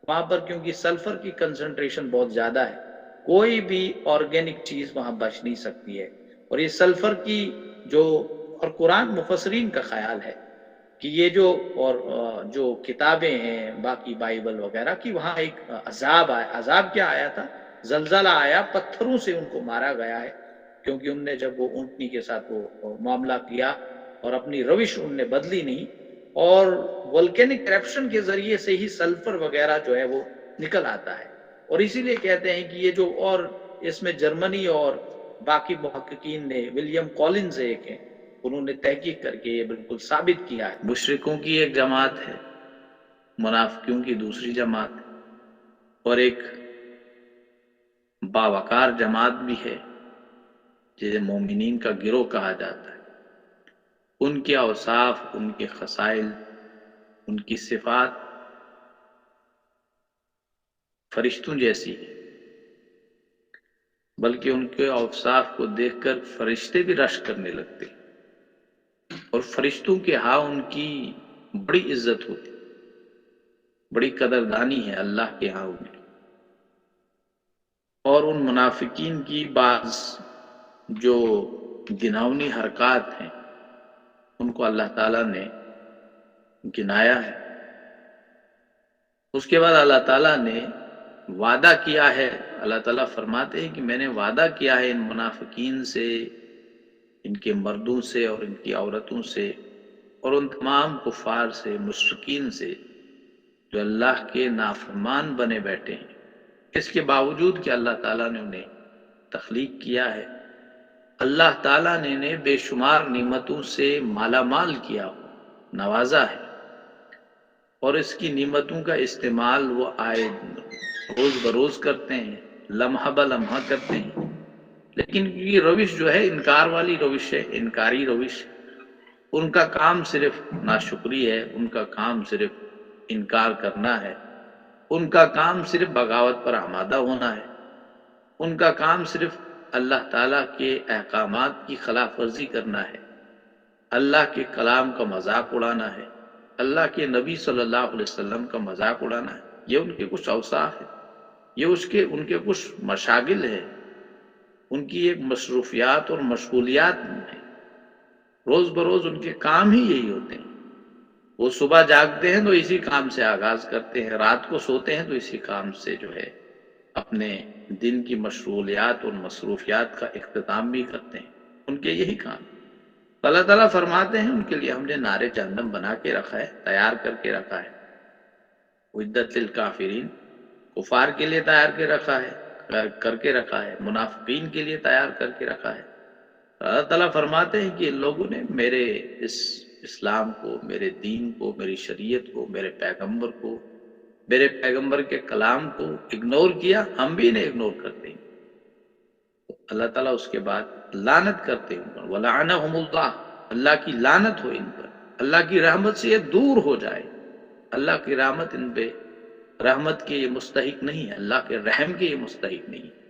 وہاں پر، کیونکہ سلفر کی کنسنٹریشن بہت زیادہ ہے، کوئی بھی آرگینک چیز وہاں بچ نہیں سکتی ہے۔ اور یہ سلفر کی جو، اور قرآن مفسرین کا خیال ہے کہ یہ جو کتابیں ہیں باقی بائبل وغیرہ کی، وہاں ایک عذاب آیا۔ عذاب کیا آیا تھا؟ زلزلہ آیا، پتھروں سے ان کو مارا گیا ہے، کیونکہ ان نے جب وہ اونٹنی کے ساتھ وہ معاملہ کیا اور اپنی روش ان نے بدلی نہیں، اور volcanic eruption کے ذریعے سے ہی سلفر وغیرہ جو ہے وہ نکل آتا ہے۔ اور اسی لیے کہتے ہیں کہ یہ جو، اور اس میں جرمنی اور باقی محققین نے، ولیم کولنز ایک ہیں، انہوں نے تحقیق کر کے یہ بالکل ثابت کیا ہے۔ مشرکوں کی ایک جماعت ہے، منافقوں کی دوسری جماعت ہے، اور ایک باوقار جماعت بھی ہے جسے مومنین کا گروہ کہا جاتا ہے۔ ان کے اوصاف، ان کے خصائل، ان کی صفات فرشتوں جیسی ہے، بلکہ ان کے اوصاف کو دیکھ کر فرشتے بھی رشک کرنے لگتے، اور فرشتوں کے ہاں ان کی بڑی عزت ہوتی، بڑی قدردانی ہے اللہ کے ہاں ان کی۔ اور ان منافقین کی بعض جو گناؤنی حرکات ہیں ان کو اللہ تعالیٰ نے گنایا ہے۔ اس کے بعد اللہ تعالیٰ نے وعدہ کیا ہے، اللہ تعالیٰ فرماتے ہیں کہ میں نے وعدہ کیا ہے ان منافقین سے، ان کے مردوں سے اور ان کی عورتوں سے، اور ان تمام کفار سے، مشرکین سے جو اللہ کے نافرمان بنے بیٹھے ہیں، اس کے باوجود کہ اللہ تعالیٰ نے انہیں تخلیق کیا ہے، اللہ تعالیٰ نے انہیں بے شمار نعمتوں سے مالا مال کیا، نوازا ہے، اور اس کی نعمتوں کا استعمال وہ آئے روز بروز کرتے ہیں، لمحہ بلمحہ کرتے ہیں، لیکن یہ روش جو ہے انکار والی روش ہے، انکاری روش۔ ان کا کام صرف ناشکری ہے، ان کا کام صرف انکار کرنا ہے، ان کا کام صرف بغاوت پر آمادہ ہونا ہے، ان کا کام صرف اللہ تعالیٰ کے احکامات کی خلاف ورزی کرنا ہے، اللہ کے کلام کا مذاق اڑانا ہے، اللہ کے نبی صلی اللہ علیہ وسلم کا مذاق اڑانا ہے۔ یہ ان کے کچھ اوصاف ہیں، یہ ان کے کچھ مشاغل ہیں، ان کی ایک مصروفیات اور مشغولیات ہیں، روز بروز ان کے کام ہی یہی ہوتے ہیں۔ وہ صبح جاگتے ہیں تو اسی کام سے آغاز کرتے ہیں، رات کو سوتے ہیں تو اسی کام سے جو ہے اپنے دن کی مشغولیات اور مصروفیات کا اختتام بھی کرتے ہیں، ان کے یہی کام۔ اللہ تعالیٰ فرماتے ہیں ان کے لیے ہم نے نار جہنم بنا کے رکھا ہے، تیار کر کے رکھا ہے، اعدت للکافرین، کفار کے لیے تیار کے رکھا ہے، کر کے رکھا ہے، منافقین کے لیے تیار کر کے رکھا ہے۔ اللہ تعالیٰ فرماتے ہیں کہ ان لوگوں نے میرے اس اسلام کو، میرے دین کو، میری شریعت کو، میرے پیغمبر کو، میرے پیغمبر کے کلام کو اگنور کیا، ہم بھی انہیں اگنور کرتے ہیں۔ اللہ تعالیٰ اس کے بعد لعنت کرتے ہیں پر، وَلَعَنَهُمُ اللَّهُ، اللہ کی لعنت ہو ان پر، اللہ کی رحمت سے یہ دور ہو جائے، اللہ کی رحمت ان پہ، رحمت کے یہ مستحق نہیں ہے، اللہ کے رحم کے یہ مستحق نہیں ہے۔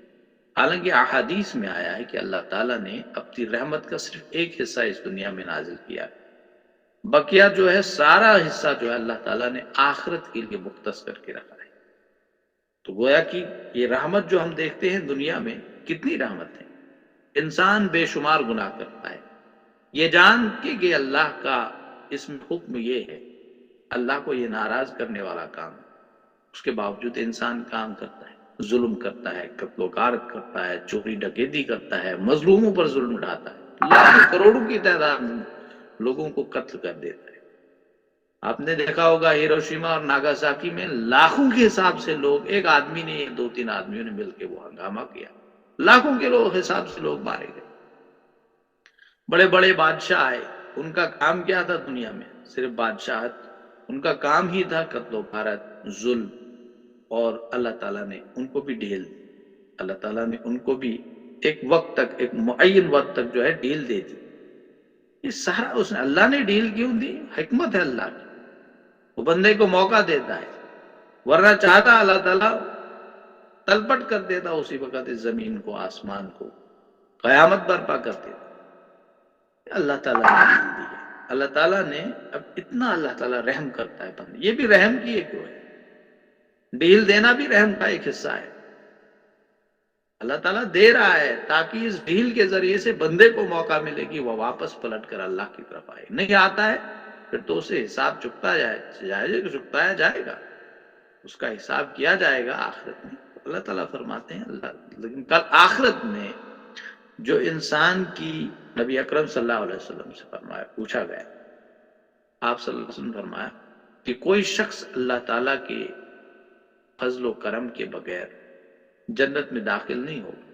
حالانکہ احادیث میں آیا ہے کہ اللہ تعالیٰ نے اپنی رحمت کا صرف ایک حصہ اس دنیا میں نازل کیا ہے، بقیہ جو ہے سارا حصہ جو ہے اللہ تعالیٰ نے آخرت کے لیے مختص کر کے رکھا ہے۔ تو گویا کہ یہ رحمت جو ہم دیکھتے ہیں دنیا میں، کتنی رحمت ہے۔ انسان بے شمار گناہ کرتا ہے، یہ جان کے کہ اللہ کا اس میں حکم یہ ہے، اللہ کو یہ ناراض کرنے والا کام ہے، اس کے باوجود انسان کام کرتا ہے، ظلم کرتا ہے، قتل و غارت کرتا ہے، چوری ڈکیتی کرتا ہے، مظلوموں پر ظلم ڈھاتا ہے، لاکھوں کروڑوں کی تعداد میں لوگوں کو قتل کر دیتا ہے۔ آپ نے دیکھا ہوگا ہیروشیما اور ناگاساکی میں لاکھوں کے حساب سے لوگ، ایک آدمی نے، 2-3 آدمیوں نے مل کے وہ ہنگامہ کیا، لاکھوں کے حساب سے لوگ مارے گئے۔ بڑے بڑے بادشاہ آئے، ان کا کام کیا تھا دنیا میں؟ صرف بادشاہت، ان کا کام ہی تھا قتل و غارت، ظلم، اور اللہ تعالیٰ نے ان کو بھی ڈھیل دی، اللہ تعالیٰ نے ان کو بھی ایک وقت تک، ایک معین وقت تک جو ہے ڈھیل دے دی۔ یہ سارا اس نے اللہ نے ڈیل کیوں دی؟ حکمت ہے اللہ کی، وہ بندے کو موقع دیتا ہے، ورنہ چاہتا اللہ تعالیٰ تلپٹ کر دیتا اسی وقت اس زمین کو، آسمان کو، قیامت برپا کر دیتا۔ اللہ تعالیٰ نے ڈیل دی ہے، اللہ تعالیٰ نے اب اتنا اللہ تعالیٰ رحم کرتا ہے بندے، یہ بھی رحم کی ایک وہ ہے، ڈیل دینا بھی رحم کا ایک حصہ ہے۔ اللہ تعالیٰ دے رہا ہے تاکہ اس ڈیل کے ذریعے سے بندے کو موقع ملے کہ وہ واپس پلٹ کر اللہ کی طرف آئے۔ نہیں آتا ہے پھر تو اسے حساب چکتا جائے گا، اس کا حساب کیا جائے گا آخرت میں۔ اللہ تعالیٰ فرماتے ہیں لیکن کل آخرت میں جو انسان کی، نبی اکرم صلی اللہ علیہ وسلم سے فرمایا، پوچھا گیا، آپ صلی اللہ علیہ وسلم فرمایا کہ کوئی شخص اللہ تعالیٰ کے فضل و کرم کے بغیر جنت میں داخل نہیں ہوگا۔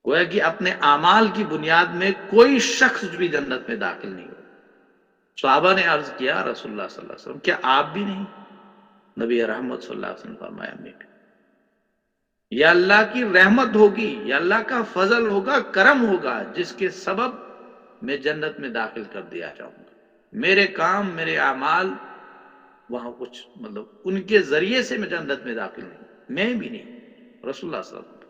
گویا کہ اپنے اعمال کی بنیاد میں کوئی شخص بھی جنت میں داخل نہیں ہوگا۔ صحابہ نے عرض کیا رسول اللہ صلی اللہ علیہ وسلم کیا آپ بھی نہیں؟ نبی رحمت صلی اللہ علیہ وسلم فرمایا میں بھی۔ یا اللہ کی رحمت ہوگی، یا اللہ کا فضل ہوگا، کرم ہوگا، جس کے سبب میں جنت میں داخل کر دیا جاؤں گا۔ میرے کام، میرے اعمال وہاں کچھ مطلب ان کے ذریعے سے میں جنت میں داخل نہیں، میں بھی نہیں، رسول اللہ صلی اللہ علیہ وسلم۔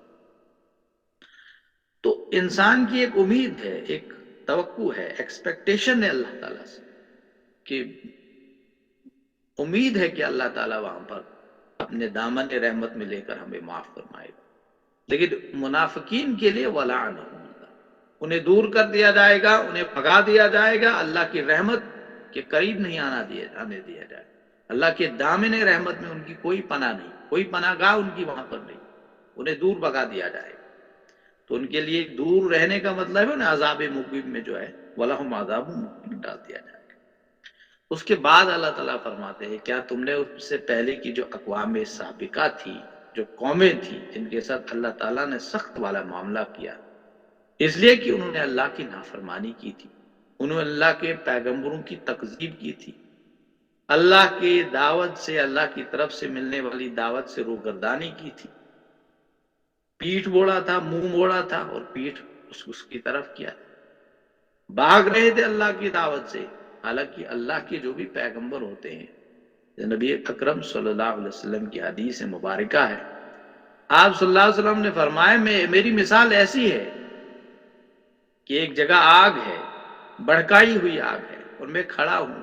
تو انسان کی ایک امید ہے، ایک توقع ہے، ایکسپیکٹیشن ہے اللہ تعالیٰ سے، کہ امید ہے کہ اللہ تعالیٰ وہاں پر اپنے دامن رحمت میں لے کر ہمیں معاف فرمائے گا۔ لیکن منافقین کے لیے وَلَعَنَهُمُ اللَّهُ، انہیں دور کر دیا جائے گا، انہیں بھگا دیا جائے گا، اللہ کی رحمت کے قریب نہیں آنے دیا جائے گا۔ اللہ کے دامن رحمت میں ان کی کوئی پناہ نہیں، کوئی پناہ گاہ ان کی وہاں پر نہیں، انہیں دور بھگا دیا جائے گا۔ تو ان کے لیے دور رہنے کا مطلب ہے انہیں عذاب مقیم میں جو ہے وَلَهُمْ عَذَابٌ مُقِيمٌ ڈال دیا جائے گا۔ اس کے بعد اللہ تعالیٰ فرماتے ہیں کیا تم نے اس سے پہلے کی جو اقوام سابقہ تھی، جو قومیں تھی، جن کے ساتھ اللہ تعالیٰ نے سخت والا معاملہ کیا، اس لیے کہ انہوں نے اللہ کی نافرمانی کی تھی، انہوں نے اللہ کے پیغمبروں کی تکذیب کی تھی، اللہ کی دعوت سے، اللہ کی طرف سے ملنے والی دعوت سے روگردانی کی تھی، پیٹھ موڑا تھا، منہ موڑا تھا اور پیٹھ اس کی طرف کیا، بھاگ رہے تھے اللہ کی دعوت سے، حالانکہ اللہ کے جو بھی پیغمبر ہوتے ہیں، نبی اکرم صلی اللہ علیہ وسلم کی حدیث مبارکہ ہے، آپ صلی اللہ علیہ وسلم نے فرمایا میری مثال ایسی ہے کہ ایک جگہ آگ ہے، بھڑکائی ہوئی آگ ہے، اور میں کھڑا ہوں،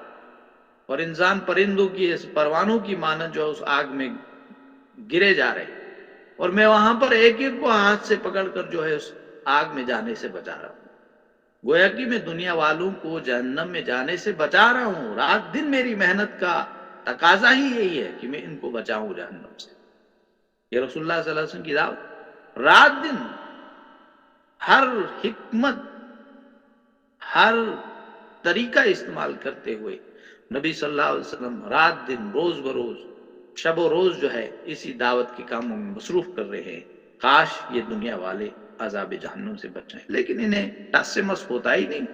اور انسان پرندوں کی، پروانوں کی مانند جو اس آگ میں گرے جا رہے، اور میں وہاں پر ایک ایک کو ہاتھ سے پکڑ کر جو ہے اس آگ میں جانے سے بچا رہا ہوں۔ گویا کہ میں دنیا والوں کو جہنم میں جانے سے بچا رہا ہوں، رات دن میری محنت کا تقاضا ہی یہی ہے کہ میں ان کو بچاؤں جہنم سے۔ یہ رسول اللہ صلی اللہ علیہ وسلم کی دعوت، رات دن ہر حکمت، ہر طریقہ استعمال کرتے ہوئے نبی صلی اللہ علیہ وسلم رات دن، روز بروز، شب و روز جو ہے اسی دعوت کے کاموں میں مصروف کر رہے ہیں۔ کاش یہ دنیا والے عذاب جہنم سے بچ جائیں، لیکن انہیں ٹس سے مس ہوتا ہی نہیں،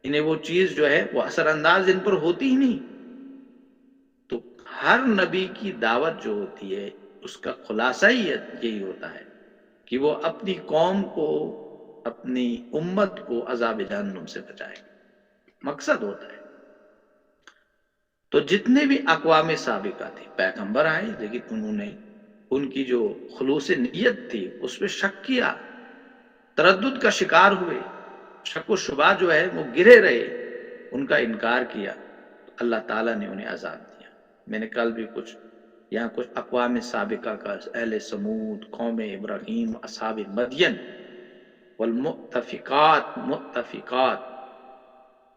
انہیں وہ چیز جو ہے وہ اثر انداز ان پر ہوتی ہی نہیں۔ تو ہر نبی کی دعوت جو ہوتی ہے اس کا خلاصہ ہی یہی ہوتا ہے کہ وہ اپنی قوم کو، اپنی امت کو عذاب جہنم سے بچائے، مقصد ہوتا ہے۔ تو جتنے بھی اقوام سابقہ تھے، پیغمبر آئے لیکن انہوں نے ان کی جو خلوص نیت تھی اس پہ شک کیا، تردد کا شکار ہوئے، شک و شبہ جو ہے وہ گرے رہے، ان کا انکار کیا، تو اللہ تعالیٰ نے انہیں عذاب دیا۔ میں نے کل بھی یہاں کچھ اقوام سابقہ کا، اہل سمود، قوم ابراہیم، اصحاب مدین، والمؤتفقات، مؤتفقات،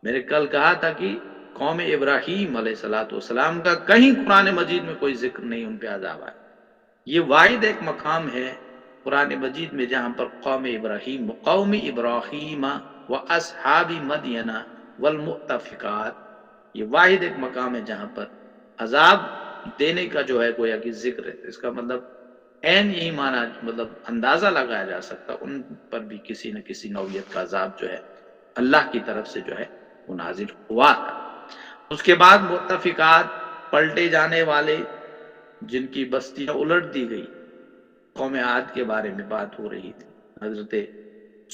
میں نے کل کہا تھا کہ قوم ابراہیم علیہ السلام کا کہیں قرآن مجید میں کوئی ذکر نہیں، ان پہ عذاب آیا۔ یہ واحد ایک مقام ہے قرآن مجید میں جہاں پر قوم ابراہیم، قوم ابراہیم و اصحاب مدین والمؤتفقات، یہ واحد ایک مقام ہے جہاں پر عذاب دینے کا جو ہے گویا کہ ذکر ہے۔ اس کا مطلب عین یہی معنی، مطلب اندازہ لگایا جا سکتا ان پر بھی کسی نہ کسی نوعیت کا عذاب جو ہے اللہ کی طرف سے جو ہے وہ نازل ہوا تھا۔ اس کے بعد مؤتفقات، پلٹے جانے والے، جن کی بستیاں الٹ دی گئی، قوم عاد کے بارے میں بات ہو رہی تھی، حضرت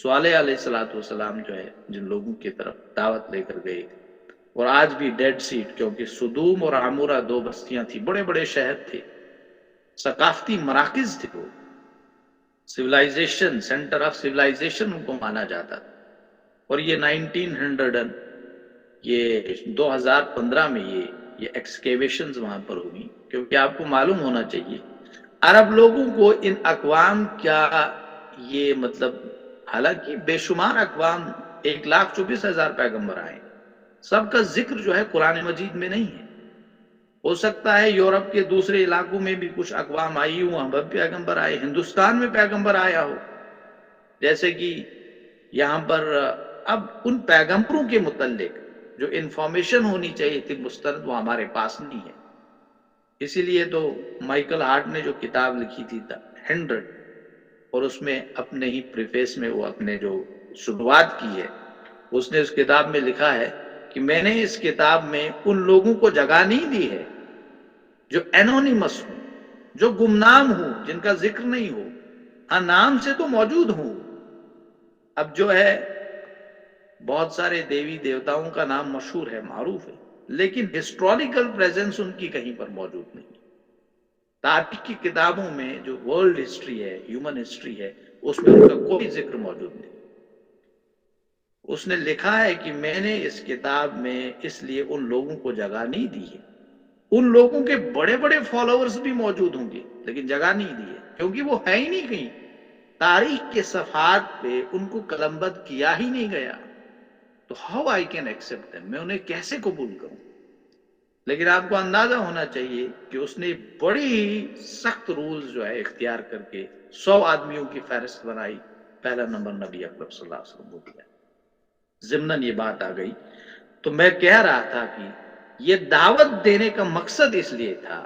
صالح علیہ الصلوۃ والسلام جو ہے جن لوگوں کی طرف دعوت لے کر گئے، اور آج بھی ڈیڈ سی، کیونکہ سدوم اور عمورہ دو بستیاں تھیں، بڑے بڑے شہر تھے، ثقافتی مراکز تھے، وہ سویلائزیشن، سینٹر آف سویلائزیشن ان کو مانا جاتا تھا. اور یہ 1900 یہ 2015 میں یہ ایکسکیویشنز وہاں پر ہوئی. کیونکہ آپ کو معلوم ہونا چاہیے عرب لوگوں کو ان اقوام کیا یہ مطلب، حالانکہ بے شمار اقوام 1,24,000 پیغمبر آئے، سب کا ذکر جو ہے قرآن مجید میں نہیں ہے. ہو سکتا ہے یورپ کے دوسرے علاقوں میں بھی کچھ اقوام آئی ہوں، وہاں پر پیغمبر آئے، ہندوستان میں پیغمبر آیا ہو، جیسے کہ یہاں پر اب ان پیغمبروں کے متعلق جو انفارمیشن ہونی چاہیے تھی مستند، وہ ہمارے پاس نہیں ہے. اسی لیے تو مائیکل ہارٹ نے جو کتاب لکھی تھی 100، اور اس میں اپنے ہی پریفیس میں وہ اپنے جو شروعات کی ہے، اس نے اس کتاب میں لکھا ہے کہ میں نے اس کتاب میں ان لوگوں کو جگہ نہیں دی ہے جو اینونیمس ہوں، جو گمنام ہوں، جن کا ذکر نہیں ہو. ہاں نام سے تو موجود ہوں. اب جو ہے بہت سارے دیوی دیوتاؤں کا نام مشہور ہے، معروف ہے، لیکن ہسٹوریکل پریزنس ان کی کہیں پر موجود نہیں. تاریخ کی کتابوں میں جو ورلڈ ہسٹری ہے، ہیومن ہسٹری ہے، اس میں ان کا کوئی ذکر موجود نہیں. اس نے لکھا ہے کہ میں نے اس کتاب میں اس لیے ان لوگوں کو جگہ نہیں دی ہے. ان لوگوں کے بڑے بڑے فالوورز بھی موجود ہوں گے، لیکن جگہ نہیں دی ہے، کیونکہ وہ ہے ہی نہیں کہیں. تاریخ کے صفحات پہ ان کو قلمبند کیا ہی نہیں گیا. تو how I can accept them, میں انہیں کیسے قبول کروں؟ لیکن آپ کو اندازہ ہونا چاہیے کہ اس نے بڑی ہی سخت رولز جو ہے اختیار کر کے 100 آدمیوں کی فہرست بنائی. پہلا نمبر نبی اکرم صلی اللہ علیہ وسلم کو دیا. ضمناً یہ بات آ گئی تو میں کہہ رہا تھا کہ یہ دعوت دینے کا مقصد اس لیے تھا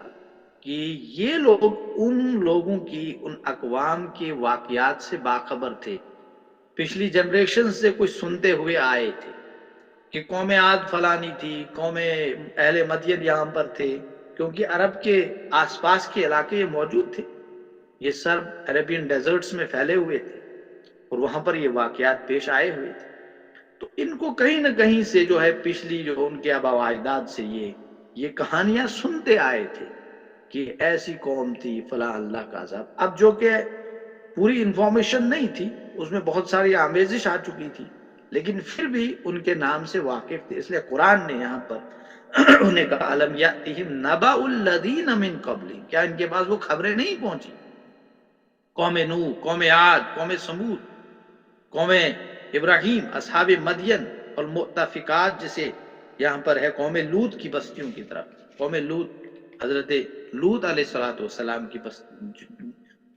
کہ یہ لوگ ان لوگوں کی، ان اقوام کے واقعات سے باخبر تھے، پچھلی جنریشن سے کچھ سنتے ہوئے آئے تھے کہ قوم عاد فلانی تھی، قوم اہل مدین یہاں پر تھے، کیونکہ عرب کے آس پاس کے علاقے یہ موجود تھے، یہ سب عربین ڈیزرٹس میں پھیلے ہوئے تھے، اور وہاں پر یہ واقعات پیش آئے ہوئے تھے. تو ان کو کہیں نہ کہیں سے جو ہے پچھلی جو ان کے آبا و اجداد سے یہ کہانیاں سنتے آئے تھے کہ ایسی قوم تھی، فلاں اللہ کا عذاب. اب جو کہ پوری انفارمیشن نہیں تھی، اس میں بہت ساری آمیزش آ چکی تھی، لیکن پھر بھی ان کے نام سے واقف تھے. اس لیے قرآن نے یہاں پر انہیں کہا الم یاتہم نبأ الذین من قبلہم، کیا ان کے پاس وہ خبریں نہیں پہنچی؟ قوم نوح، قوم عاد، قوم سمود، قوم ابراہیم، اصحاب مدین، اور مؤتفقات جسے یہاں پر ہے قوم لوط کی بستیوں کی طرف. قوم لوط، حضرت لوط علیہ السلام کی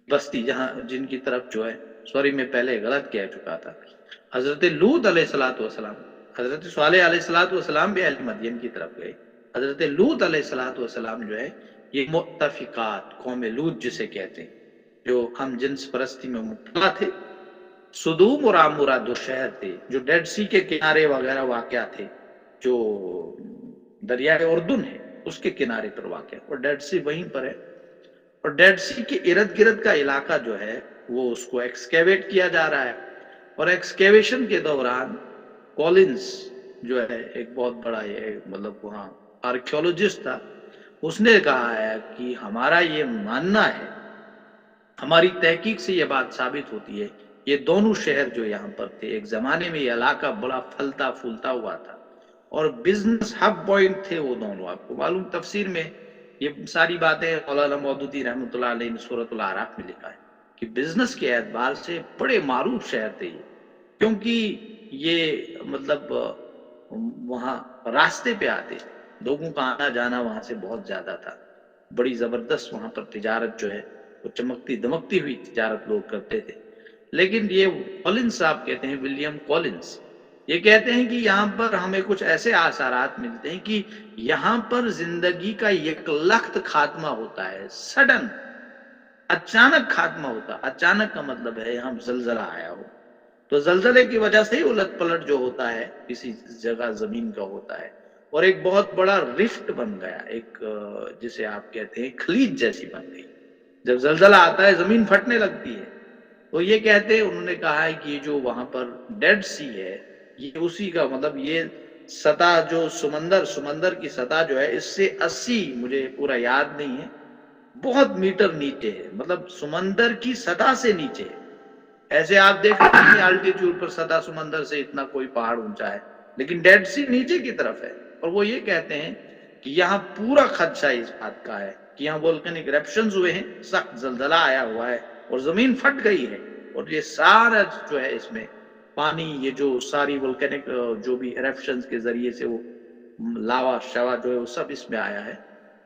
بستی، جہاں جن کی طرف جو ہے، سوری میں پہلے غلط کہہ چکا تھا، حضرت لوط علیہ السلام، حضرت صالح علیہ السلام بھی اہل مدین کی طرف گئے. حضرت لوط علیہ السلام جو ہے یہ مؤتفقات، قوم لوط جسے کہتے ہیں، جو ہم جنس پرستی میں مبتلا تھے. سدوم اور عمورہ دو شہر تھے جو ڈیڈ سی کے کنارے وغیرہ واقع تھے، جو دریائے اردن ہے اس کے کنارے پر واقع، اور ڈیڈ سی وہیں پر ہے. اور ڈیڈ سی کے ارد گرد کا علاقہ جو ہے وہ اس کو ایکسکیویٹ کیا جا رہا ہے. اور ایکسکیویشن کے دوران کولنز جو ہے ایک بہت بڑا یہ مطلب وہاں آرکیولوجسٹ تھا، اس نے کہا ہے کہ ہمارا یہ ماننا ہے، ہماری تحقیق سے یہ بات ثابت ہوتی ہے، یہ دونوں شہر جو یہاں پر تھے ایک زمانے میں یہ علاقہ بڑا پھلتا پھولتا ہوا تھا اور بزنس ہب پوائنٹ تھے وہ دونوں. آپ کو معلوم تفسیر میں یہ ساری باتیں مولانا مودودی رحمۃ اللہ علیہ نے سورۃ الاعراف میں لکھا ہے کہ بزنس کے اعتبار سے بڑے معروف شہر تھے یہ، کیونکہ یہ مطلب وہاں راستے پہ آتے تھے، لوگوں کا آنا جانا وہاں سے بہت زیادہ تھا، بڑی زبردست وہاں پر تجارت جو ہے وہ چمکتی دمکتی ہوئی تجارت لوگ کرتے تھے. لیکن یہ کولنز صاحب کہتے ہیں، ولیم کولنز، یہ کہتے ہیں کہ یہاں پر ہمیں کچھ ایسے آثارات ملتے ہیں کہ یہاں پر زندگی کا یک لخت خاتمہ ہوتا ہے، سڈن، اچانک خاتمہ ہوتا. اچانک کا مطلب ہے یہاں زلزلہ آیا ہو، تو زلزلے کی وجہ سے ہی الٹ پلٹ جو ہوتا ہے کسی جگہ زمین کا ہوتا ہے، اور ایک بہت بڑا رفٹ بن گیا، ایک جسے آپ کہتے ہیں خلیج جیسی بن گئی. جب زلزلہ آتا ہے زمین پھٹنے لگتی ہے، تو یہ کہتے ہیں، انہوں نے کہا ہے کہ یہ جو وہاں پر ڈیڈ سی ہے یہ اسی کا مطلب یہ سطح جو سمندر کی سطح جو ہے اس سے 80، مجھے پورا یاد نہیں ہے، بہت میٹر نیچے ہے، مطلب سمندر کی سطح سے نیچے ہے۔ ایسے آپ دیکھیں کتنی الٹیٹیوڈ پر سطح سمندر سے اتنا کوئی پہاڑ اونچا ہے، لیکن ڈیڈ سی نیچے کی طرف ہے۔ اور وہ یہ کہتے ہیں کہ یہاں پورا خدشہ اس بات کا ہے کہ یہاں وولکینک ایرپشنز ہوئے ہیں، سخت زلزلہ آیا ہوا ہے اور زمین پھٹ گئی ہے، اور یہ سارا جو ہے اس میں پانی، یہ جو ساری وولکینک جو بھی ایرپشنز کے ذریعے سے وہ لاوا شوا جو ہے وہ سب اس میں آیا ہے،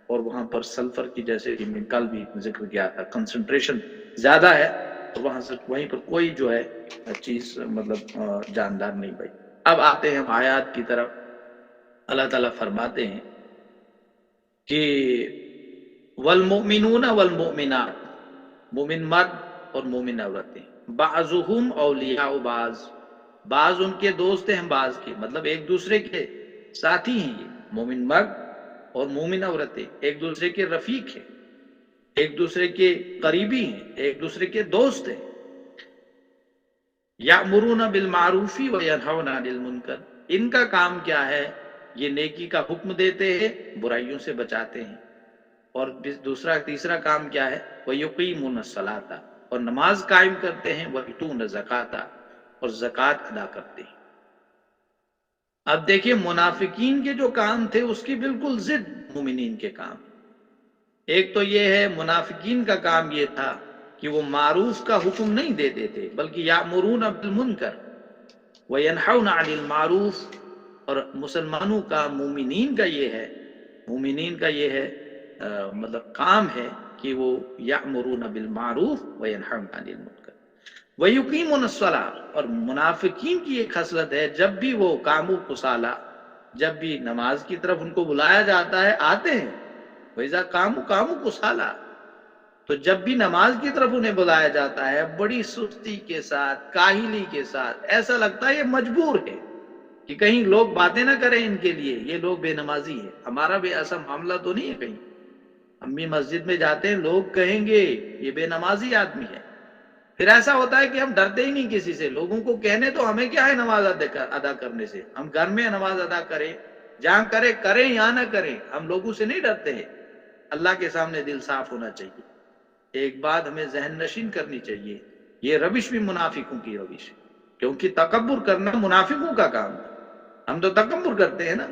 اور وہاں پر سلفر کی، جیسے کہ میں کل بھی ذکر کیا تھا، کنسنٹریشن زیادہ ہے، اور وہاں سے وہیں پر کوئی جو ہے چیز مطلب جاندار نہیں بھائی۔ اب آتے ہیں ہم آیات کی طرف۔ اللہ تعالیٰ فرماتے ہیں کہ والمؤمنون والمؤمنات، مومن مرد اور مومن عورتیں، بعضهم اولیاء بعض ان کے دوست ہیں بعض کے، مطلب ایک دوسرے کے ساتھی ہیں، یہ مومن مرد اور مومن عورتیں ایک دوسرے کے رفیق ہیں، ایک دوسرے کے قریبی ہیں، ایک دوسرے کے دوست ہیں۔ یأمرون بالمعروف وینہون عن المنکر، ان کا کام کیا ہے؟ یہ نیکی کا حکم دیتے ہیں، برائیوں سے بچاتے ہیں۔ اور تیسرا کام کیا ہے؟ وَيُقِيمُونَ الصَّلَاةَ، اور نماز قائم کرتے ہیں، وَيُؤْتُونَ الزَّكَاةَ، اور زکوٰۃ ادا کرتے ہیں۔ اب دیکھیں منافقین کے جو کام تھے اس کی بالکل ضد مومنین کے کام۔ ایک تو یہ ہے منافقین کا کام یہ تھا کہ وہ معروف کا حکم نہیں دیتے تھے، بلکہ یأمرون بالمنکر وینہون عن المعروف، اور مسلمانوں کا، مومنین کا یہ ہے مطلب کام ہے کہ وہ یأمرون بالمعروف وینہون عن المنکر ویقیمون الصلاۃ، اور منافقین کی ایک خصلت ہے، جب بھی وہ قاموا کسالى، جب بھی نماز کی طرف ان کو بلایا جاتا ہے آتے ہیں، وَإِذَا قَامُوا كُسَالَىٰ، تو جب بھی نماز کی طرف انہیں بلایا جاتا ہے بڑی سستی کے ساتھ، کاہلی کے ساتھ، ایسا لگتا ہے یہ مجبور ہے کہ کہیں لوگ باتیں نہ کریں ان کے لیے، یہ لوگ بے نمازی ہے۔ ہمارا بھی ایسا معاملہ تو نہیں ہے کہیں، ہم بھی مسجد میں جاتے ہیں، لوگ کہیں گے یہ بے نمازی آدمی ہے، پھر ایسا ہوتا ہے کہ ہم ڈرتے ہی نہیں کسی سے، لوگوں کو کہنے تو ہمیں کیا ہے نماز ادا کرنے سے، ہم گھر میں نماز ادا کریں، جہاں کریں یا نہ کریں، ہم لوگوں سے نہیں ڈرتے ہیں۔ اللہ کے سامنے دل صاف ہونا چاہیے۔ ایک بات ہمیں ذہن نشین کرنی چاہیے، یہ روش بھی منافقوں کی روش ہے، کیونکہ تکبر کرنا منافقوں کا کام ہے، ہم تو تکبر کرتے ہیں نا۔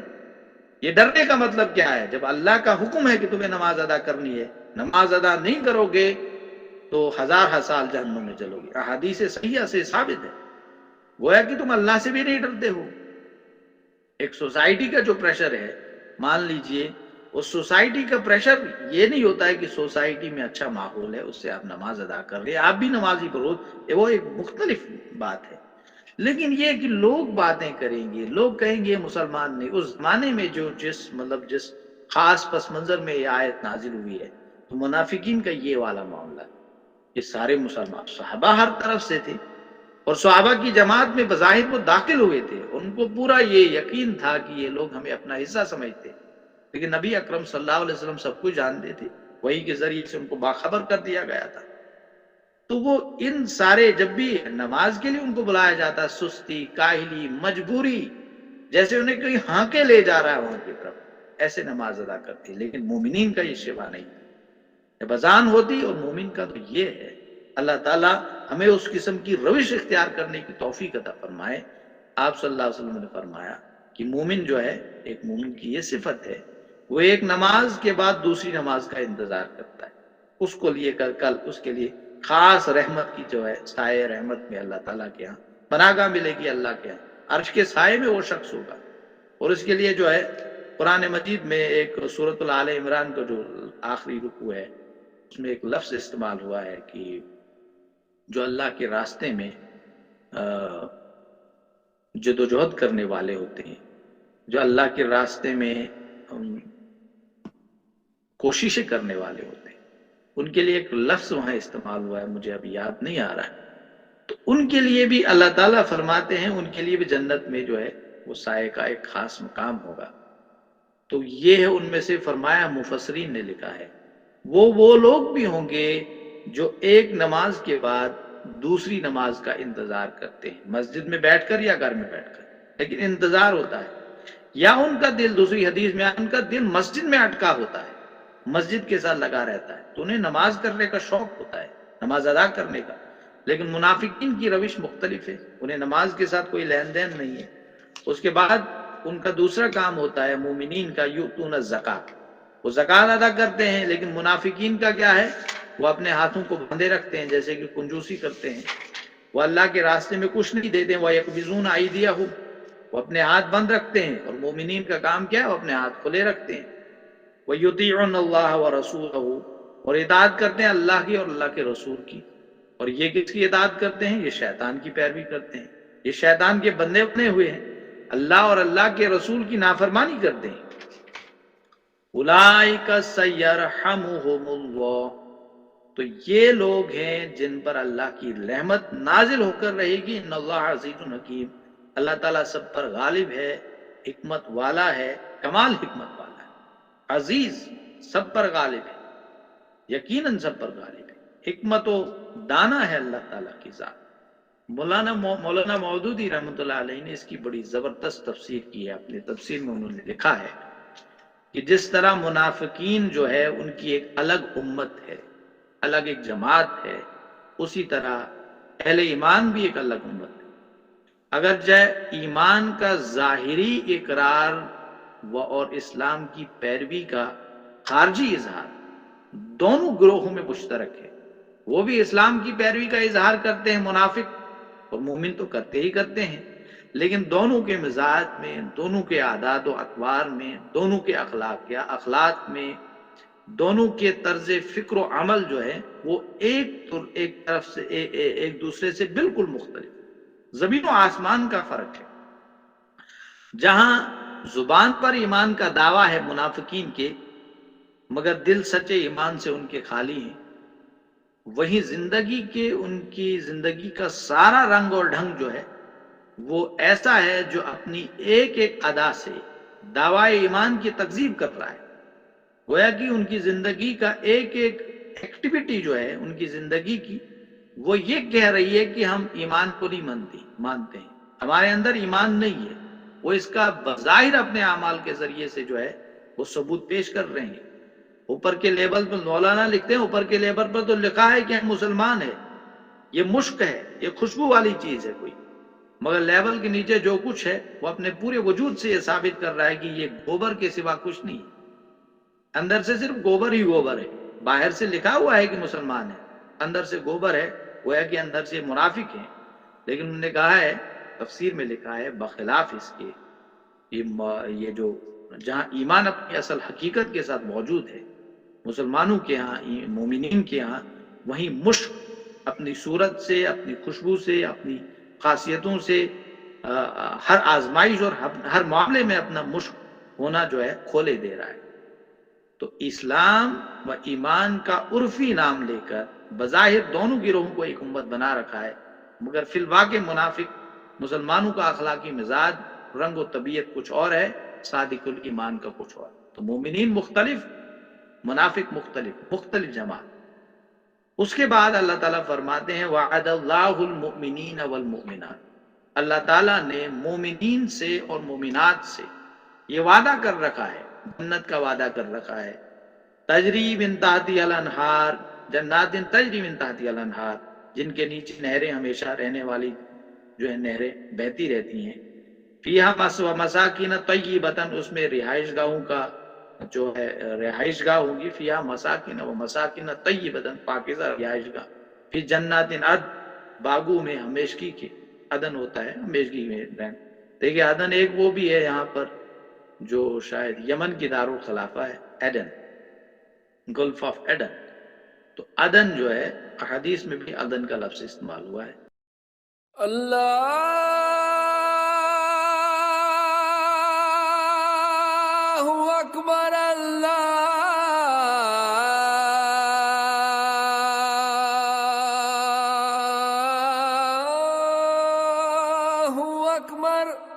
یہ ڈرنے کا مطلب کیا ہے؟ جب اللہ کا حکم ہے کہ تمہیں نماز ادا کرنی ہے، نماز ادا نہیں کرو گے تو ہزار سال جہنم میں جلو گے، احادیث صحیحہ سے ثابت ہے۔ گویا کہ تم اللہ سے بھی نہیں ڈرتے ہو۔ ایک سوسائٹی کا جو پریشر ہے، مان لیجئے اس سوسائٹی کا پریشر یہ نہیں ہوتا ہے کہ سوسائٹی میں اچھا ماحول ہے، اس سے آپ نماز ادا کر رہے، آپ بھی نمازی بروز، وہ ایک مختلف بات ہے، لیکن یہ کہ لوگ باتیں کریں گے، لوگ کہیں گے مسلمان نہیں۔ اس زمانے میں جس خاص پس منظر میں یہ آیت نازل ہوئی ہے، تو منافقین کا یہ والا معاملہ ہے، یہ سارے مسلمان صحابہ ہر طرف سے تھے، اور صحابہ کی جماعت میں بظاہر وہ داخل ہوئے تھے، ان کو پورا یہ یقین تھا کہ یہ لوگ ہمیں اپنا حصہ سمجھتے، لیکن نبی اکرم صلی اللہ علیہ وسلم سب کچھ جانتے تھے، وحی کے ذریعے سے ان کو باخبر کر دیا گیا تھا۔ تو وہ ان سارے، جب بھی نماز کے لیے ان کو بلایا جاتا، سستی، کاہلی، مجبوری، جیسے انہیں کوئی ہانکے لے جا رہا ہے وہاں کی طرف، ایسے نماز ادا کرتے، لیکن مومنین کا یہ شبہ نہیں تھا۔ جب اذان ہوتی، اور مومن کا تو یہ ہے، اللہ تعالیٰ ہمیں اس قسم کی روش اختیار کرنے کی توفیق عطا فرمائے۔ آپ صلی اللہ علیہ وسلم نے فرمایا کہ مومن جو ہے، ایک مومن کی یہ صفت ہے، وہ ایک نماز کے بعد دوسری نماز کا انتظار کرتا ہے، اس کو لیے کل اس کے لیے خاص رحمت کی جو ہے سائے رحمت میں اللہ تعالیٰ کے ہاں پناہگاہ ملے گی، اللہ کے ہاں عرش کے سائے میں وہ شخص ہوگا۔ اور اس کے لیے جو ہے قرآن مجید میں ایک سورۃ آل عمران کا جو آخری رکوع ہے، اس میں ایک لفظ استعمال ہوا ہے کہ جو اللہ کے راستے میں جدوجہد کرنے والے ہوتے ہیں، جو اللہ کے راستے میں کوششیں کرنے والے ہوتے ہیں، ان کے لیے ایک لفظ وہاں استعمال ہوا ہے، مجھے ابھی یاد نہیں آ رہا ہے، تو ان کے لیے بھی اللہ تعالیٰ فرماتے ہیں ان کے لیے بھی جنت میں جو ہے وہ سائے کا ایک خاص مقام ہوگا۔ تو یہ ہے، ان میں سے فرمایا، مفسرین نے لکھا ہے، وہ لوگ بھی ہوں گے جو ایک نماز کے بعد دوسری نماز کا انتظار کرتے ہیں، مسجد میں بیٹھ کر یا گھر میں بیٹھ کر، لیکن انتظار ہوتا ہے. یا ان کا دل، دوسری حدیث میں ان کا دل مسجد میں اٹکا ہوتا ہے، مسجد کے ساتھ لگا رہتا ہے، تو انہیں نماز کرنے کا شوق ہوتا ہے، نماز ادا کرنے کا. لیکن منافقین کی روش مختلف ہے، انہیں نماز کے ساتھ کوئی لین دین نہیں ہے. اس کے بعد ان کا دوسرا کام ہوتا ہے مومنین کا، یؤتون الزکات، وہ زکات ادا کرتے ہیں. لیکن منافقین کا کیا ہے؟ وہ اپنے ہاتھوں کو باندھے رکھتے ہیں، جیسے کہ کنجوسی کرتے ہیں، وہ اللہ کے راستے میں کچھ نہیں دیتے. وَيَقْبِضُونَ أَيْدِيَهُمْ، وہ اپنے ہاتھ بند رکھتے ہیں. اور مومنین کا کام کیا ہے؟ وہ اپنے ہاتھ کھلے رکھتے ہیں. وَيُطِيعُونَ اللَّهَ وَرَسُولَهُ، اور اطاعت کرتے ہیں اللہ کی اور اللہ کے رسول کی. اور یہ کس کی اطاعت کرتے ہیں؟ یہ شیطان کی پیروی کرتے ہیں، یہ شیطان کے بندے بنے ہوئے ہیں، اللہ اور اللہ کے رسول کی نافرمانی کرتے ہیں. اولئک سیرحمہم اللہ، تو یہ لوگ ہیں جن پر اللہ کی رحمت نازل ہو کر رہے گی. ان اللہ عزیز حکیم، اللہ تعالیٰ سب پر غالب ہے، حکمت والا ہے، کمال حکمت والا ہے. عزیز، سب پر غالب ہے، یقیناً سب پر غالب ہے، حکمت و دانا ہے اللہ تعالیٰ کی ذات. مولانا مودودی رحمۃ اللہ علیہ نے اس کی بڑی زبردست تفسیر کی ہے. اپنے تفسیر میں انہوں نے لکھا ہے کہ جس طرح منافقین جو ہے ان کی ایک الگ امت ہے، الگ ایک جماعت ہے، اسی طرح اہل ایمان بھی ایک الگ امت ہے. اگرچہ ایمان کا ظاہری اقرار اور اسلام کی پیروی کا خارجی اظہار دونوں گروہوں میں مشترک ہے. وہ بھی اسلام کی پیروی کا اظہار کرتے ہیں منافق، اور مومن تو کرتے ہی کرتے ہیں، لیکن دونوں کے مزاج میں، دونوں کے عادات و اطوار میں، دونوں کے اخلاق میں، دونوں کے طرز فکر و عمل جو ہے وہ ایک طرف سے ایک دوسرے سے بالکل مختلف، زمین و آسمان کا فرق ہے. جہاں زبان پر ایمان کا دعویٰ ہے منافقین کے، مگر دل سچے ایمان سے ان کے خالی ہیں، وہیں ان کی زندگی کا سارا رنگ اور ڈھنگ جو ہے وہ ایسا ہے جو اپنی ایک ایک ادا سے دعوی ایمان کی تکذیب کر رہا ہے. گویا کہ ان کی زندگی کا ایک ایک ایکٹیویٹی جو ہے ان کی زندگی کی، وہ یہ کہہ رہی ہے کہ ہم ایمان کو نہیں مانتے ہیں، ہمارے اندر ایمان نہیں ہے. وہ اس کا بظاہر اپنے اعمال کے ذریعے سے جو ہے وہ ثبوت پیش کر رہے ہیں. اوپر کے لیبل پر مولانا لکھتے ہیں، اوپر کے لیبل پر تو لکھا ہے کہ ہم مسلمان ہیں، یہ مشک ہے، یہ خوشبو والی چیز ہے کوئی، مگر لیبل کے نیچے جو کچھ ہے وہ اپنے پورے وجود سے یہ ثابت کر رہا ہے کہ یہ گوبر کے سوا کچھ نہیں ہے، اندر سے صرف گوبر ہی گوبر ہے. باہر سے لکھا ہوا ہے کہ مسلمان ہے، اندر سے گوبر ہے، گویا کہ اندر سے منافق ہیں. لیکن انہوں نے کہا ہے، تفسیر میں لکھا ہے، بخلاف اس کے یہ جو جہاں ایمان اپنی اصل حقیقت کے ساتھ موجود ہے مسلمانوں کے ہاں، مومنین کے ہاں، وہیں مشک اپنی صورت سے، اپنی خوشبو سے، اپنی خاصیتوں سے ہر آزمائش اور ہر معاملے میں اپنا مشک ہونا جو ہے کھولے دے رہا ہے. تو اسلام و ایمان کا عرفی نام لے کر بظاہر دونوں گروہوں کو ایک امت بنا رکھا ہے، مگر فی الواقع منافق مسلمانوں کا اخلاقی مزاج، رنگ و طبیعت کچھ اور ہے، صادق الایمان کا کچھ اور. تو مومنین مختلف، منافق مختلف جماعت. اس کے بعد اللہ تعالیٰ فرماتے ہیں وعد اللہ المؤمنین والمؤمنات، اللہ تعالیٰ نے مومنین سے اور مومنات سے یہ وعدہ کر رکھا ہے، جنت کا وعدہ کر رکھا ہے. تجری من تحتها الانہار، جنات تجری من تحتها الانہار، جن کے نیچے نہریں ہمیشہ رہنے والی جو ہے نہریں بہتی رہتی ہیں. فیہا مساکین طیبۃ، اس میں رہائش گاہوں کا جو ہے رہائش گاہ ہوگی. فیہا مساکین و مساکین طیبۃ، پاکیزہ رہائش گاہ. فی جنات عدن، باغوں میں ہمیشگی کے، عدن ہوتا ہے ہمیشگی میں رہنا. دیکھیے عدن ایک وہ بھی ہے یہاں پر جو شاید یمن کی دارالخلافہ ہے، ایڈن، گلف آف ایڈن. تو عدن جو ہے احادیث میں بھی عدن کا لفظ استعمال ہوا ہے. اللہ اکبر، اللہ اکبر.